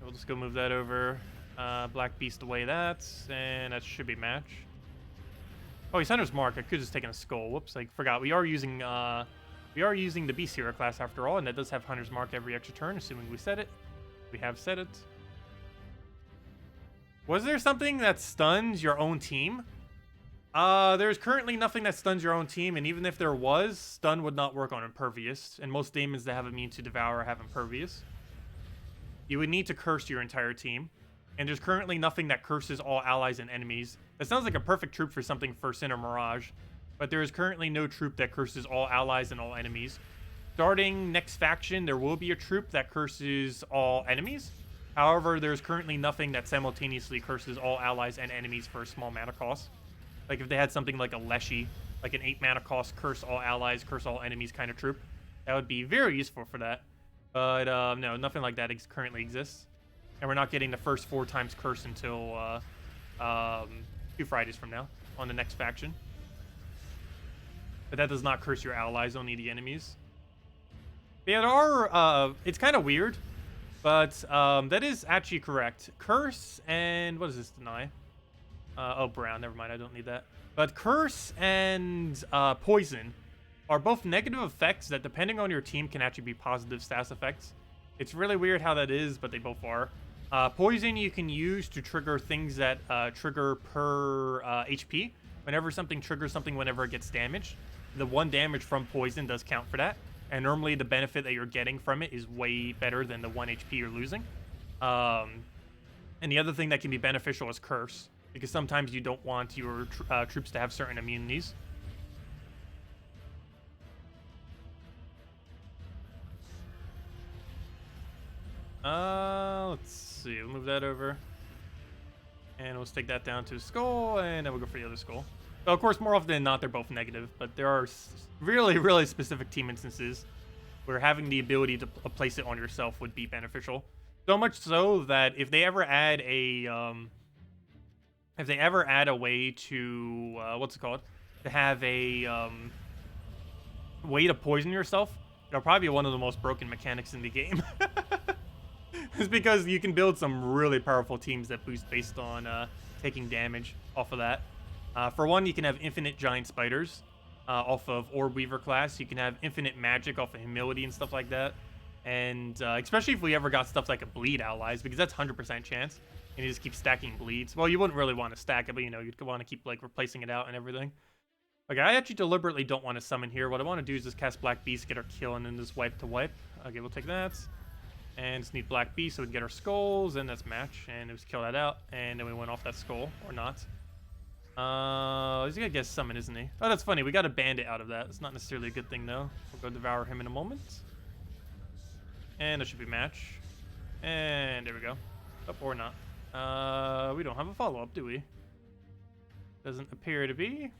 We'll just go move that over. Black Beast away that, and that should be match. Oh, he's Hunter's Mark. I could have just taken a skull. Whoops, I forgot. We are using the Beast Hero class after all, and that does have Hunter's Mark every extra turn, assuming we set it. We have set it. Was there something that stuns your own team? There's currently nothing that stuns your own team, and even if there was, stun would not work on Impervious, and most daemons that have immune to Devour have Impervious. You would need to curse your entire team, and there's currently nothing that curses all allies and enemies. That sounds like a perfect troop for something for Sin or Mirage, but there is currently no troop that curses all allies and all enemies. Starting next faction, there will be a troop that curses all enemies. However, there's currently nothing that simultaneously curses all allies and enemies for a small mana cost. Like if they had something like a Leshy, like an 8 mana cost, curse all allies, curse all enemies kind of troop, that would be very useful for that. But no, nothing like that currently exists. And we're not getting the first 4 times curse until 2 Fridays from now on the next faction. But that does not curse your allies, only the enemies. But yeah, there are, it's kind of weird, but that is actually correct. Curse and, what does this deny? Oh, brown, never mind, I don't need that. But Curse and Poison are both negative effects that, depending on your team, can actually be positive stats effects. It's really weird how that is, but they both are. Poison you can use to trigger things that trigger per HP. Whenever something triggers something, whenever it gets damaged, the 1 damage from Poison does count for that. And normally the benefit that you're getting from it is way better than the 1 HP you're losing. And the other thing that can be beneficial is Curse, because sometimes you don't want your troops to have certain immunities. Let's see. We'll move that over. And we'll stick that down to a skull, and then we'll go for the other skull. So, of course, more often than not, they're both negative, but there are really, really specific team instances where having the ability to place it on yourself would be beneficial. So much so that if they ever add a way to what's it called, to have a way to poison yourself, it'll probably be one of the most broken mechanics in the game. It's because you can build some really powerful teams that boost based on taking damage off of that. For one, you can have infinite giant spiders off of Orb Weaver class. You can have infinite magic off of Humility and stuff like that. And especially if we ever got stuff like a bleed allies, because that's 100% chance. And you just keep stacking bleeds. Well, you wouldn't really want to stack it, but you know, you'd want to keep like replacing it out and everything. Okay, I actually deliberately don't want to summon here. What I want to do is just cast Black Beast, get our kill, and then just wipe to wipe. Okay, we'll take that. And just need Black Beast so we can get our skulls, and that's match. And just kill that out. And then we went off that skull, or not. He's gonna get summon, isn't he? Oh, that's funny. We got a bandit out of that. It's not necessarily a good thing, though. We'll go devour him in a moment. And that should be match. And there we go. Oh, or not. We don't have a follow-up, do we? Doesn't appear to be.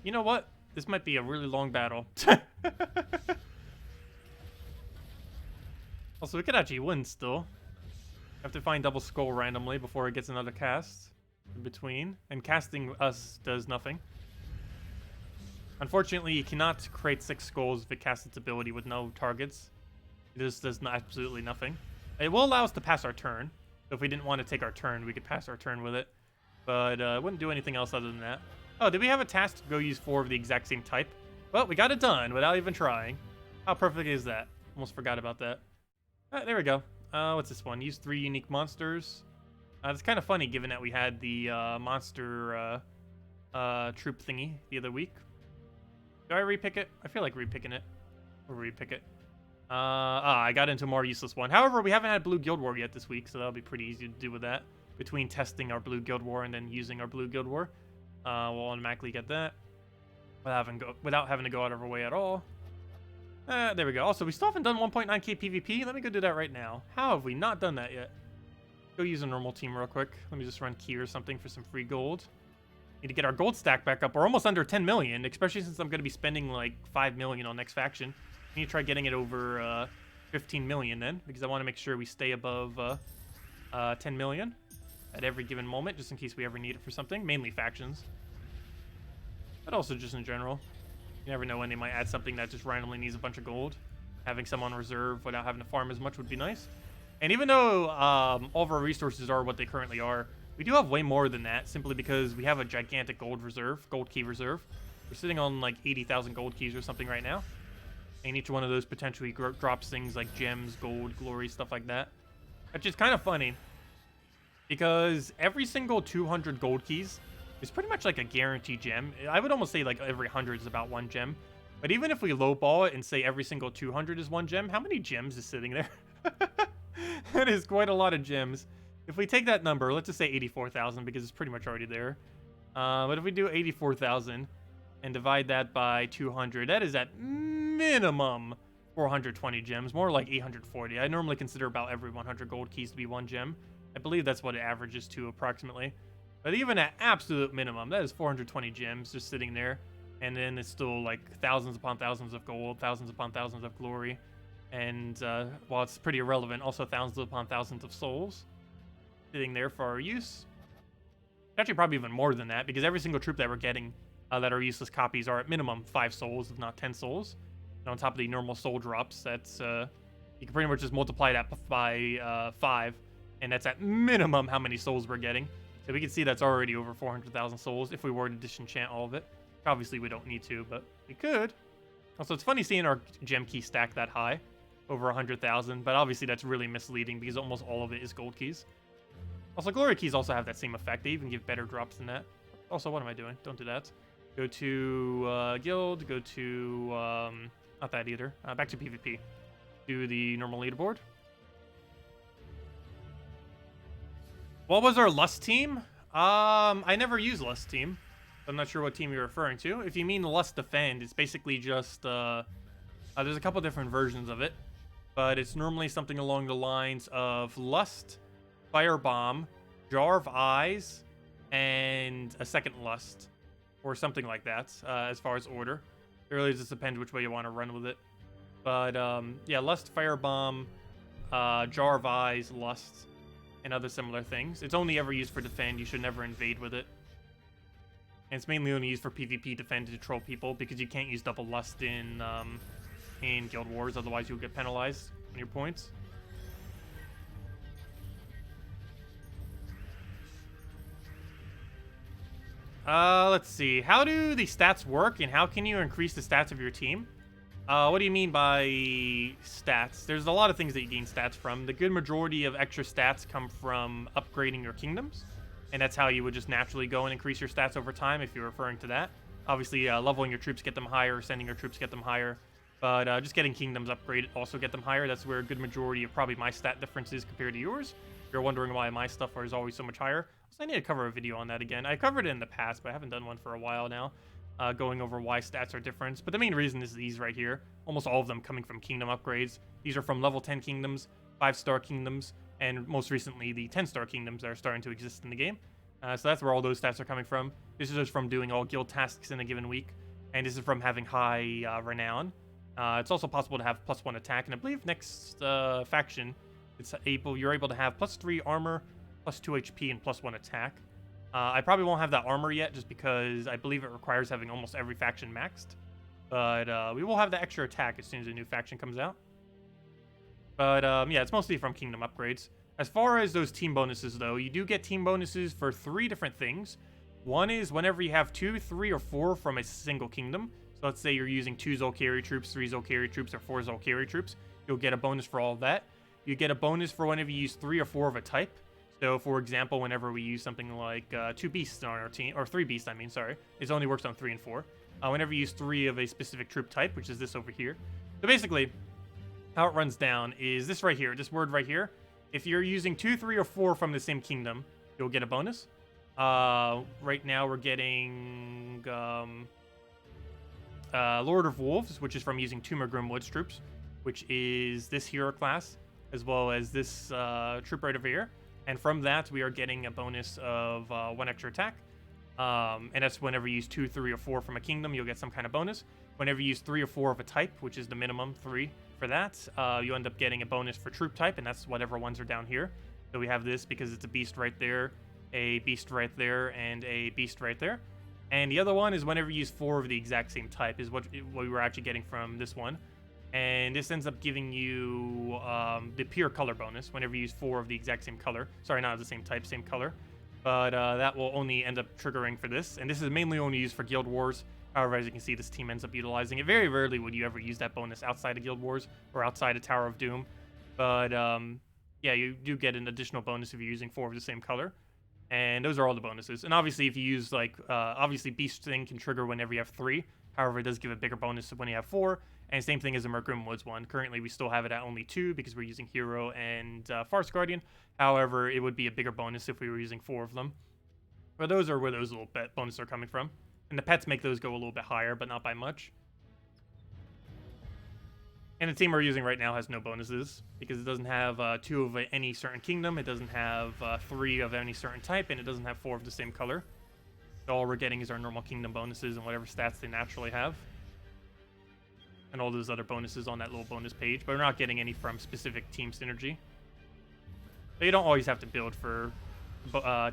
You know what? This might be a really long battle. Also, we could actually win still. Have to find double skull randomly before it gets another cast in between. And casting us does nothing. Unfortunately, you cannot create 6 skulls if it casts its ability with no targets. It just does absolutely nothing. It will allow us to pass our turn. So if we didn't want to take our turn, we could pass our turn with it. But it wouldn't do anything else other than that. Oh, did we have a task to go use 4 of the exact same type? Well, we got it done without even trying. How perfect is that? Almost forgot about that. There we go. What's this one? Use 3 unique monsters. It's kind of funny given that we had the monster troop thingy the other week. Do I repick it? I feel like repicking it. Or repick it. I got into a more useless one. However, we haven't had Blue Guild War yet this week, so that'll be pretty easy to do with that. Between testing our Blue Guild War and then using our Blue Guild War. We'll automatically get that. Without having to go out of our way at all. There we go. Also, we still haven't done 1.9k PvP. Let me go do that right now. How have we not done that yet? Go use a normal team real quick. Let me just run key or something for some free gold. Need to get our gold stack back up. We're almost under 10 million, especially since I'm going to be spending like 5 million on next faction. I need to try getting it over 15 million then, because I want to make sure we stay above 10 million at every given moment, just in case we ever need it for something, mainly factions. But also just in general. You never know when they might add something that just randomly needs a bunch of gold. Having some on reserve without having to farm as much would be nice. And even though all of our resources are what they currently are, we do have way more than that, simply because we have a gigantic gold key reserve. We're sitting on like 80,000 gold keys or something right now. And each one of those potentially drops things like gems, gold, glory, stuff like that. Which is kind of funny, because every single 200 gold keys is pretty much like a guaranteed gem. I would almost say like every 100 is about 1 gem. But even if we lowball it and say every single 200 is 1 gem, how many gems is sitting there? That is quite a lot of gems. If we take that number, let's just say 84,000 because it's pretty much already there. But if we do 84,000 and divide that by 200, that is at minimum 420 gems, more like 840. I normally consider about every 100 gold keys to be 1 gem. I believe that's what it averages to approximately. But even at absolute minimum, that is 420 gems just sitting there. And then it's still like thousands upon thousands of gold, thousands upon thousands of glory. And while it's pretty irrelevant, also thousands upon thousands of souls sitting there for our use. Actually, probably even more than that, because every single troop that we're getting that are useless copies are at minimum 5 souls, if not 10 souls. And on top of the normal soul drops, that's you can pretty much just multiply that by 5, and that's at minimum how many souls we're getting. So we can see that's already over 400,000 souls if we were to disenchant all of it. Obviously, we don't need to, but we could. Also, it's funny seeing our gem key stack that high, over 100,000, but obviously that's really misleading because almost all of it is gold keys. Also, glory keys also have that same effect. They even give better drops than that. Also, what am I doing? Don't do that. Go to guild, go to, not that either. Back to PvP. Do the normal leaderboard. What was our Lust team? I never use Lust team. I'm not sure what team you're referring to. If you mean Lust Defend, it's basically just, there's a couple different versions of it, but it's normally something along the lines of Lust, Firebomb, Jar of Eyes, and a second Lust, or something like that, as far as order. It really just depends which way you want to run with it. But, yeah, Lust, Firebomb, Jar of Eyes, Lust, and other similar things. It's only ever used for defend. You should never invade with it. And it's mainly only used for PvP defend to troll people, because you can't use double Lust in Guild Wars, otherwise you'll get penalized on your points. Let's see. How do the stats work, and how can you increase the stats of your team? What do you mean by stats? There's a lot of things that you gain stats from. The good majority of extra stats come from upgrading your kingdoms, and that's how you would just naturally go and increase your stats over time if you're referring to that. Obviously, leveling your troops get them higher, sending your troops get them higher, but just getting kingdoms upgraded also get them higher. That's where a good majority of probably my stat difference is compared to yours. If you're wondering why my stuff is always so much higher, so I need to cover a video on that again. I covered it in the past, but I haven't done one for a while now, going over why stats are different. But the main reason is these right here. Almost all of them coming from kingdom upgrades. These are from level 10 kingdoms. 5-star kingdoms, and most recently the 10-star kingdoms that are starting to exist in the game. So that's where all those stats are coming from. This is just from doing all guild tasks in a given week, and this is from having high renown. It's also possible to have +1 attack, and I believe next faction, you're able to have +3 armor, +2 HP, and +1 attack. I probably won't have that armor yet, just because I believe it requires having almost every faction maxed. But we will have the extra attack as soon as a new faction comes out. But yeah, it's mostly from kingdom upgrades. As far as those team bonuses, though, you do get team bonuses for 3 different things. One is whenever you have 2, 3, or 4 from a single kingdom. So let's say you're using 2 Zolkari troops, 3 Zolkari troops, or 4 Zolkari troops. You'll get a bonus for all of that. You get a bonus for whenever you use 3 or 4 of a type. So, for example, whenever we use something like 2 beasts on our team, or 3 beasts, I mean, sorry. It only works on 3 and 4. Whenever you use 3 of a specific troop type, which is this over here. So basically, how it runs down is this right here, this word right here. If you're using 2, 3, or 4 from the same kingdom, you'll get a bonus. Right now we're getting Lord of Wolves, which is from using 2 more RimWorld troops, which is this hero class, as well as this troop right over here. And from that, we are getting a bonus of 1 extra attack. And that's whenever you use 2, 3, or 4 from a kingdom, you'll get some kind of bonus. Whenever you use 3 or 4 of a type, which is the minimum 3 for that, you end up getting a bonus for troop type, and that's whatever ones are down here. So we have this because it's a beast right there, a beast right there, and a beast right there. And the other one is whenever you use 4 of the exact same type is what we were actually getting from this one. And this ends up giving you the pure color bonus whenever you use 4 of the exact same color. Sorry, not of the same type, same color. But that will only end up triggering for this. And this is mainly only used for Guild Wars. However, as you can see, this team ends up utilizing it. Very rarely would you ever use that bonus outside of Guild Wars or outside of Tower of Doom. But yeah, you do get an additional bonus if you're using 4 of the same color. And those are all the bonuses. And obviously, if you use, like, obviously Beast Thing can trigger whenever you have 3. However, it does give a bigger bonus when you have 4. And same thing as the Merc Woods one. Currently, we still have it at only 2 because we're using Hero and Farce Guardian. However, it would be a bigger bonus if we were using 4 of them. But those are where those little bonuses are coming from. And the pets make those go a little bit higher, but not by much. And the team we're using right now has no bonuses because it doesn't have 2 of any certain kingdom, it doesn't have 3 of any certain type, and it doesn't have 4 of the same color. So all we're getting is our normal kingdom bonuses and whatever stats they naturally have. And all those other bonuses on that little bonus page, but we're not getting any from specific team synergy. So you don't always have to build for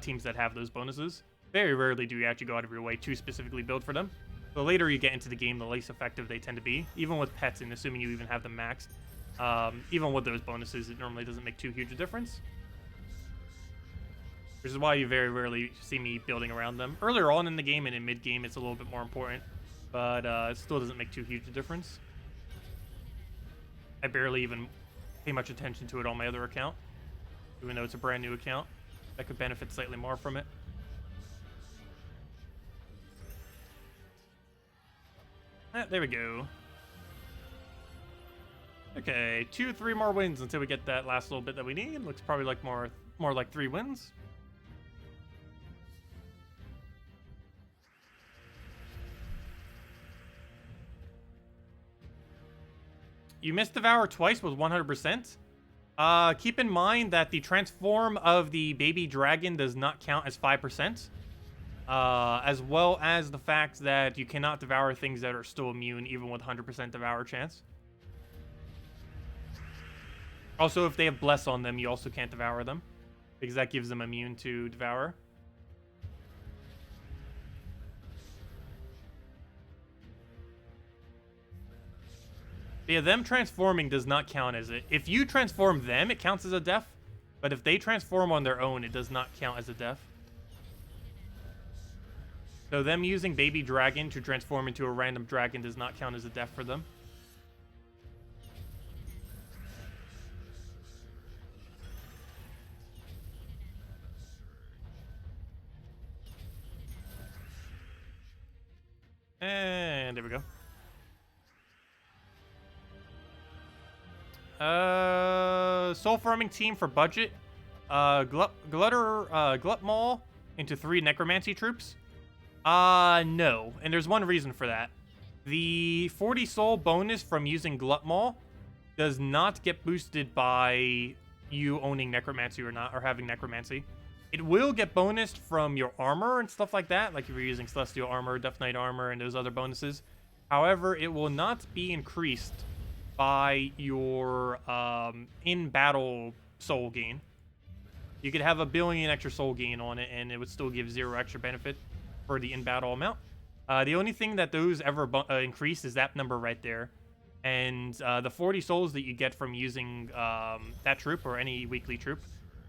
teams that have those bonuses. Very rarely do you actually go out of your way to specifically build for them. The later you get into the game, the less effective they tend to be. Even with pets, and assuming you even have them maxed. Even with those bonuses, it normally doesn't make too huge a difference. Which is why you very rarely see me building around them. Earlier on in the game and in mid-game, it's a little bit more important. But it still doesn't make too huge a difference. I barely even pay much attention to it on my other account. Even though it's a brand new account. That could benefit slightly more from it. There we go. Okay, 2, 3 more wins until we get that last little bit that we need. Looks probably like more like 3 wins. You missed Devour twice with 100%. Keep in mind that the transform of the baby dragon does not count as 5%. As well as the fact that you cannot devour things that are still immune even with 100% devour chance. Also, if they have Bless on them, you also can't devour them, because that gives them immune to devour. But yeah, them transforming does not count as it. If you transform them, it counts as a death. But if they transform on their own, it does not count as a death. So them using Baby Dragon to transform into a random dragon does not count as a death for them. And there we go. Soul farming team for budget. Glutmaul into 3 necromancy troops. No. And there's one reason for that. The 40 soul bonus from using Glutmaul does not get boosted by you owning necromancy or not, or having necromancy. It will get bonused from your armor and stuff like that, like if you're using celestial armor, death knight armor, and those other bonuses. However, it will not be increased by your in-battle soul gain. You could have 1 billion extra soul gain on it, and it would still give 0 extra benefit for the in-battle amount. The only thing that those ever increase is that number right there. And the 40 souls that you get from using that troop or any weekly troop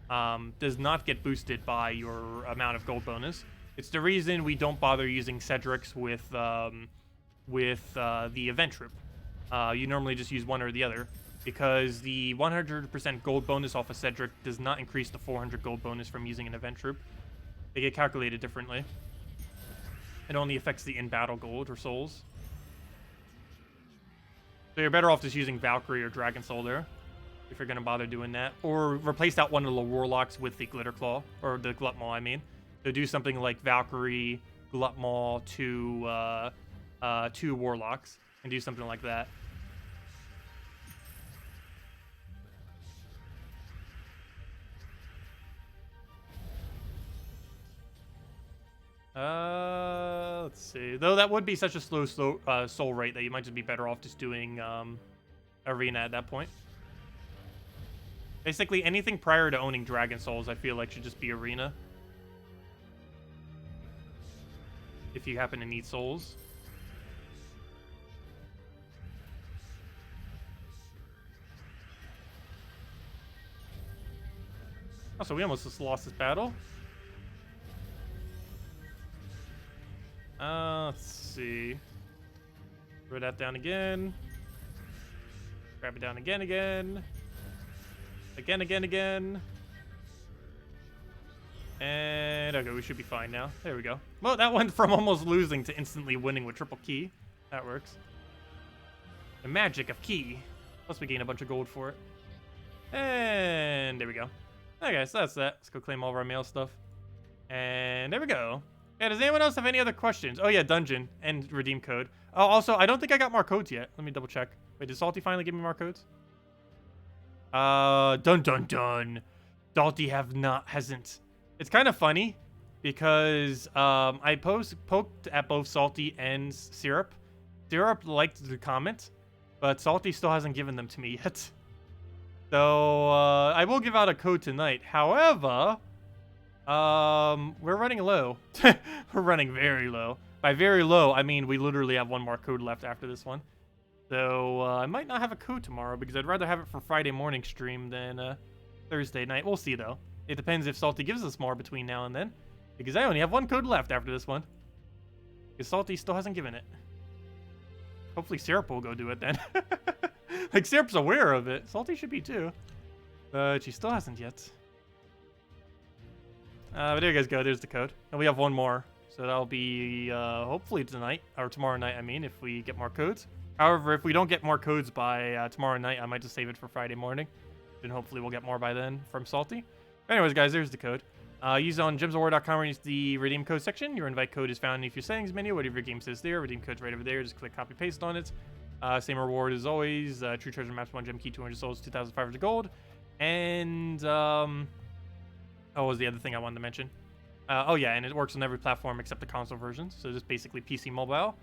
does not get boosted by your amount of gold bonus. It's the reason we don't bother using Cedric's with the event troop. You normally just use one or the other, because the 100% gold bonus off of Cedric does not increase the 400 gold bonus from using an event troop. They get calculated differently. It only affects the in-battle gold or souls. So you're better off just using Valkyrie or Dragon Soul there, if you're going to bother doing that. Or replace out one of the Warlocks with the Glitter Claw, or the Glut Maw, I mean. So do something like Valkyrie, Glut Maw, 2 Warlocks, and do something like that. Let's see. Though that would be such a slow soul rate that you might just be better off just doing arena at that point. Basically, anything prior to owning Dragon Souls, I feel like should just be arena. If you happen to need souls. Oh, so we almost just lost this battle. Let's see. Throw that down again. Grab it down again. Again. And okay, we should be fine now. There we go. Well, that went from almost losing to instantly winning with triple key. That works. The magic of key. Plus we gain a bunch of gold for it. And there we go. Okay, so that's that. Let's go claim all of our mail stuff. And there we go. Yeah, does anyone else have any other questions? Oh yeah, dungeon and redeem code. Oh, also, I don't think I got more codes yet. Let me double check. Wait, did Salty finally give me more codes? Dun. Salty hasn't. It's kind of funny because I poked at both Salty and Syrup. Syrup liked the comment, but Salty still hasn't given them to me yet. So I will give out a code tonight. However, we're running low. We're running very low. By very low, I mean we literally have 1 more code left after this one. So I might not have a code tomorrow because I'd rather have it for Friday morning stream than Thursday night. We'll see though. It depends if Salty gives us more between now and then, because I only have 1 code left after this one. Because Salty still hasn't given it. Hopefully Syrup will go do it then. Like, Syrup's aware of it. Salty should be too. But she still hasn't yet. But there you guys go. There's the code. And we have 1 more. So that'll be hopefully tonight. Or tomorrow night, I mean, if we get more codes. However, if we don't get more codes by tomorrow night, I might just save it for Friday morning. Then hopefully we'll get more by then from Salty. But anyways, guys, there's the code. Use it on gemsofwar.com where you use the redeem code section. Your invite code is found in your settings menu. Whatever your game says there, redeem code's right over there. Just click copy paste on it. Same reward as always. True treasure maps, 1 gem key, 200 souls, 2,500 gold. And what was the other thing I wanted to mention? Oh yeah, and it works on every platform except the console versions. So just basically PC mobile.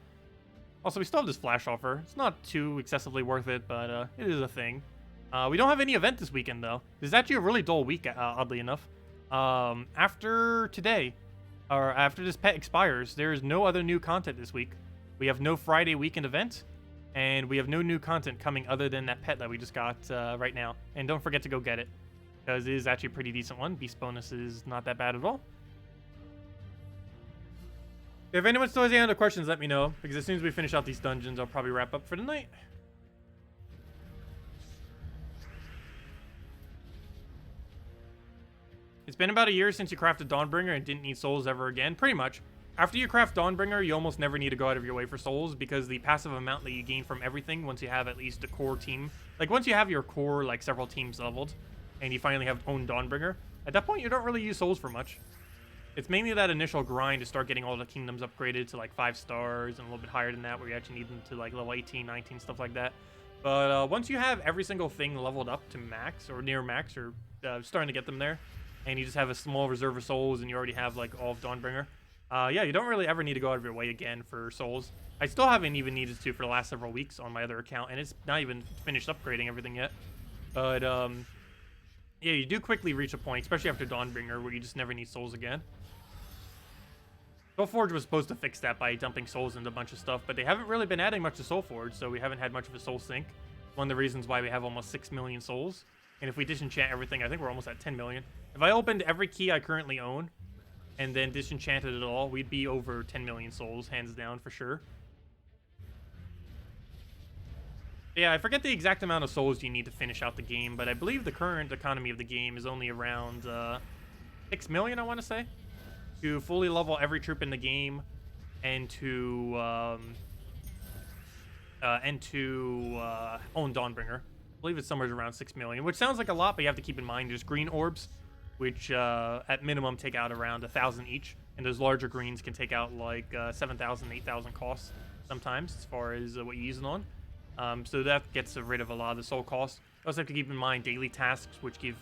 Also, we still have this flash offer. It's not too excessively worth it, but it is a thing. We don't have any event this weekend though. It's actually a really dull week, oddly enough. After today, or after this pet expires, there is no other new content this week. We have no Friday weekend event, and we have no new content coming other than that pet that we just got right now. And don't forget to go get it, because it is actually a pretty decent one. Beast bonus is not that bad at all. If anyone still has any other questions, let me know, because as soon as we finish out these dungeons, I'll probably wrap up for the night. It's been about a year since you crafted Dawnbringer and didn't need souls ever again. Pretty much. After you craft Dawnbringer, you almost never need to go out of your way for souls, because the passive amount that you gain from everything, once you have at least a core team, like once you have your core, like several teams leveled, and you finally have own Dawnbringer, at that point you don't really use souls for much. It's mainly that initial grind to start getting all the kingdoms upgraded to like 5 stars and a little bit higher than that, where you actually need them to like level 18, 19, stuff like that. But once you have every single thing leveled up to max or near max or starting to get them there, and you just have a small reserve of souls and you already have like all of Dawnbringer, yeah, you don't really ever need to go out of your way again for souls. I still haven't even needed to for the last several weeks on my other account, and it's not even finished upgrading everything yet. But yeah, you do quickly reach a point, especially after Dawnbringer, where you just never need souls again. Soulforge was supposed to fix that by dumping souls into a bunch of stuff, but they haven't really been adding much to Soulforge, so we haven't had much of a soul sink. One of the reasons why we have almost 6 million souls. And if we disenchant everything, I think we're almost at 10 million. If I opened every key I currently own and then disenchanted it all, we'd be over 10 million souls, hands down, for sure. Yeah, I forget the exact amount of souls you need to finish out the game, but I believe the current economy of the game is only around 6 million, I want to say, to fully level every troop in the game and to own Dawnbringer. I believe it's somewhere around 6 million, which sounds like a lot, but you have to keep in mind there's green orbs, which at minimum take out around 1,000 each, and those larger greens can take out like 7,000, 8,000 costs sometimes as far as what you use it on. So that gets rid of a lot of the soul cost. You also have to keep in mind daily tasks, which give,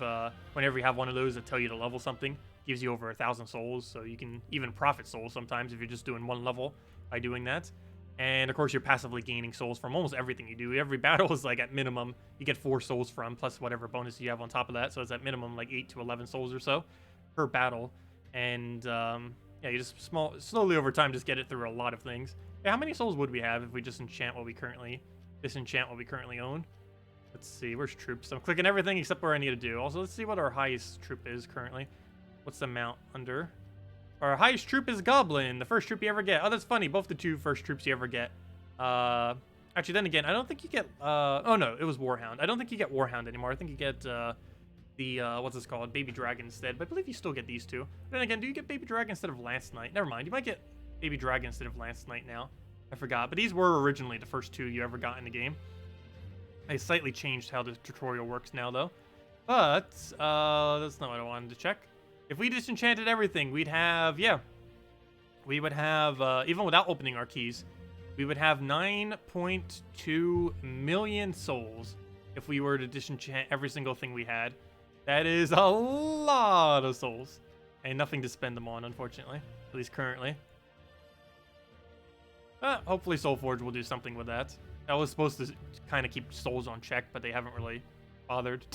whenever you have one of those that tell you to level something, gives you over 1,000 souls, so you can even profit souls sometimes if you're just doing one level by doing that. And of course, you're passively gaining souls from almost everything you do. Every battle is like at minimum, you get 4 souls from, plus whatever bonus you have on top of that, so it's at minimum like 8 to 11 souls or so per battle. And yeah, you just slowly over time just get it through a lot of things. Yeah, how many souls would we have if we just disenchant what we currently own? Let's see, where's troops? I'm clicking everything except where I need to do. Also, let's see what our highest troop is currently. What's the amount under? Our highest troop is Goblin, the first troop you ever get. Oh, that's funny. Both the 2 first troops you ever get. Actually, then again, I don't think you get... oh, no, it was Warhound. I don't think you get Warhound anymore. I think you get the... what's this called? Baby Dragon instead. But I believe you still get these 2. Then again, do you get Baby Dragon instead of Lance Knight? Never mind. You might get Baby Dragon instead of Lance Knight now. I forgot. But these were originally the first 2 you ever got in the game. They slightly changed how the tutorial works now, though. But, that's not what I wanted to check. If we disenchanted everything, we'd have, yeah, we would have, even without opening our keys, we would have 9.2 million souls if we were to disenchant every single thing we had. That is a lot of souls, and nothing to spend them on, unfortunately, at least currently. Hopefully Soulforge will do something with that. That was supposed to kind of keep souls on check, but they haven't really bothered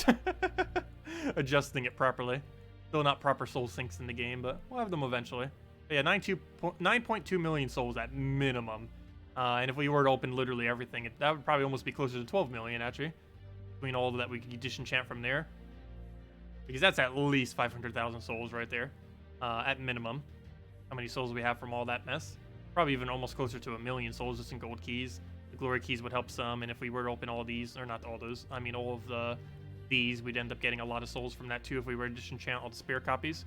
adjusting it properly. Still not proper soul sinks in the game, but we'll have them eventually. But yeah, 9.2 million souls at minimum. And if we were to open literally everything, that would probably almost be closer to 12 million, actually. Between all that we could disenchant from there. Because that's at least 500,000 souls right there. At minimum. How many souls we have from all that mess. Probably even almost closer to 1 million souls just in gold keys. The glory keys would help some, and if we were to open all these, or not all those, I mean all of these, we'd end up getting a lot of souls from that too if we were to disenchant all the spare copies.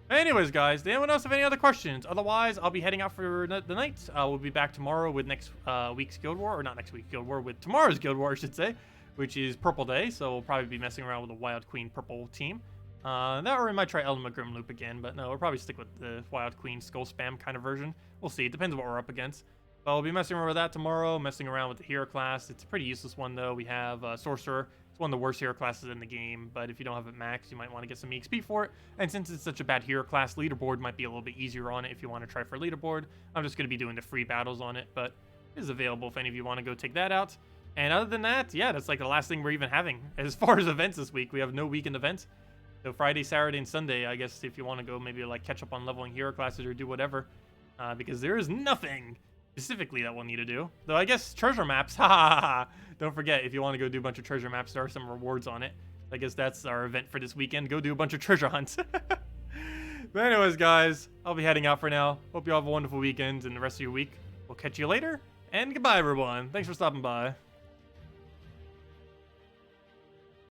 Anyways, guys, did anyone else have any other questions? Otherwise, I'll be heading out for the night. We'll be back tomorrow with next week's Guild War, or not next week's Guild War, with tomorrow's Guild War, I should say, which is Purple Day, so we'll probably be messing around with the Wild Queen Purple team. That, or we might try Elma Grim Loop again, but no, we'll probably stick with the Wild Queen Skull Spam kind of version. We'll see, it depends what we're up against. But I'll be messing around with that tomorrow, messing around with the hero class. It's a pretty useless one, though. We have Sorcerer. It's one of the worst hero classes in the game, but if you don't have it maxed, you might want to get some EXP for it. And since it's such a bad hero class, leaderboard might be a little bit easier on it if you want to try for leaderboard. I'm just going to be doing the free battles on it, but it is available if any of you want to go take that out. And other than that, yeah, that's like the last thing we're even having. As far as events this week, we have no weekend events. So Friday, Saturday, and Sunday, I guess if you want to go maybe like catch up on leveling hero classes or do whatever, because there is nothing specifically that we'll need to do. Though I guess treasure maps, ha ha ha. Don't forget, if you want to go do a bunch of treasure maps, there are some rewards on it. I guess that's our event for this weekend. Go do a bunch of treasure hunts. But anyways, guys, I'll be heading out for now. Hope you all have a wonderful weekend and the rest of your week. We'll catch you later, and goodbye, everyone. Thanks for stopping by.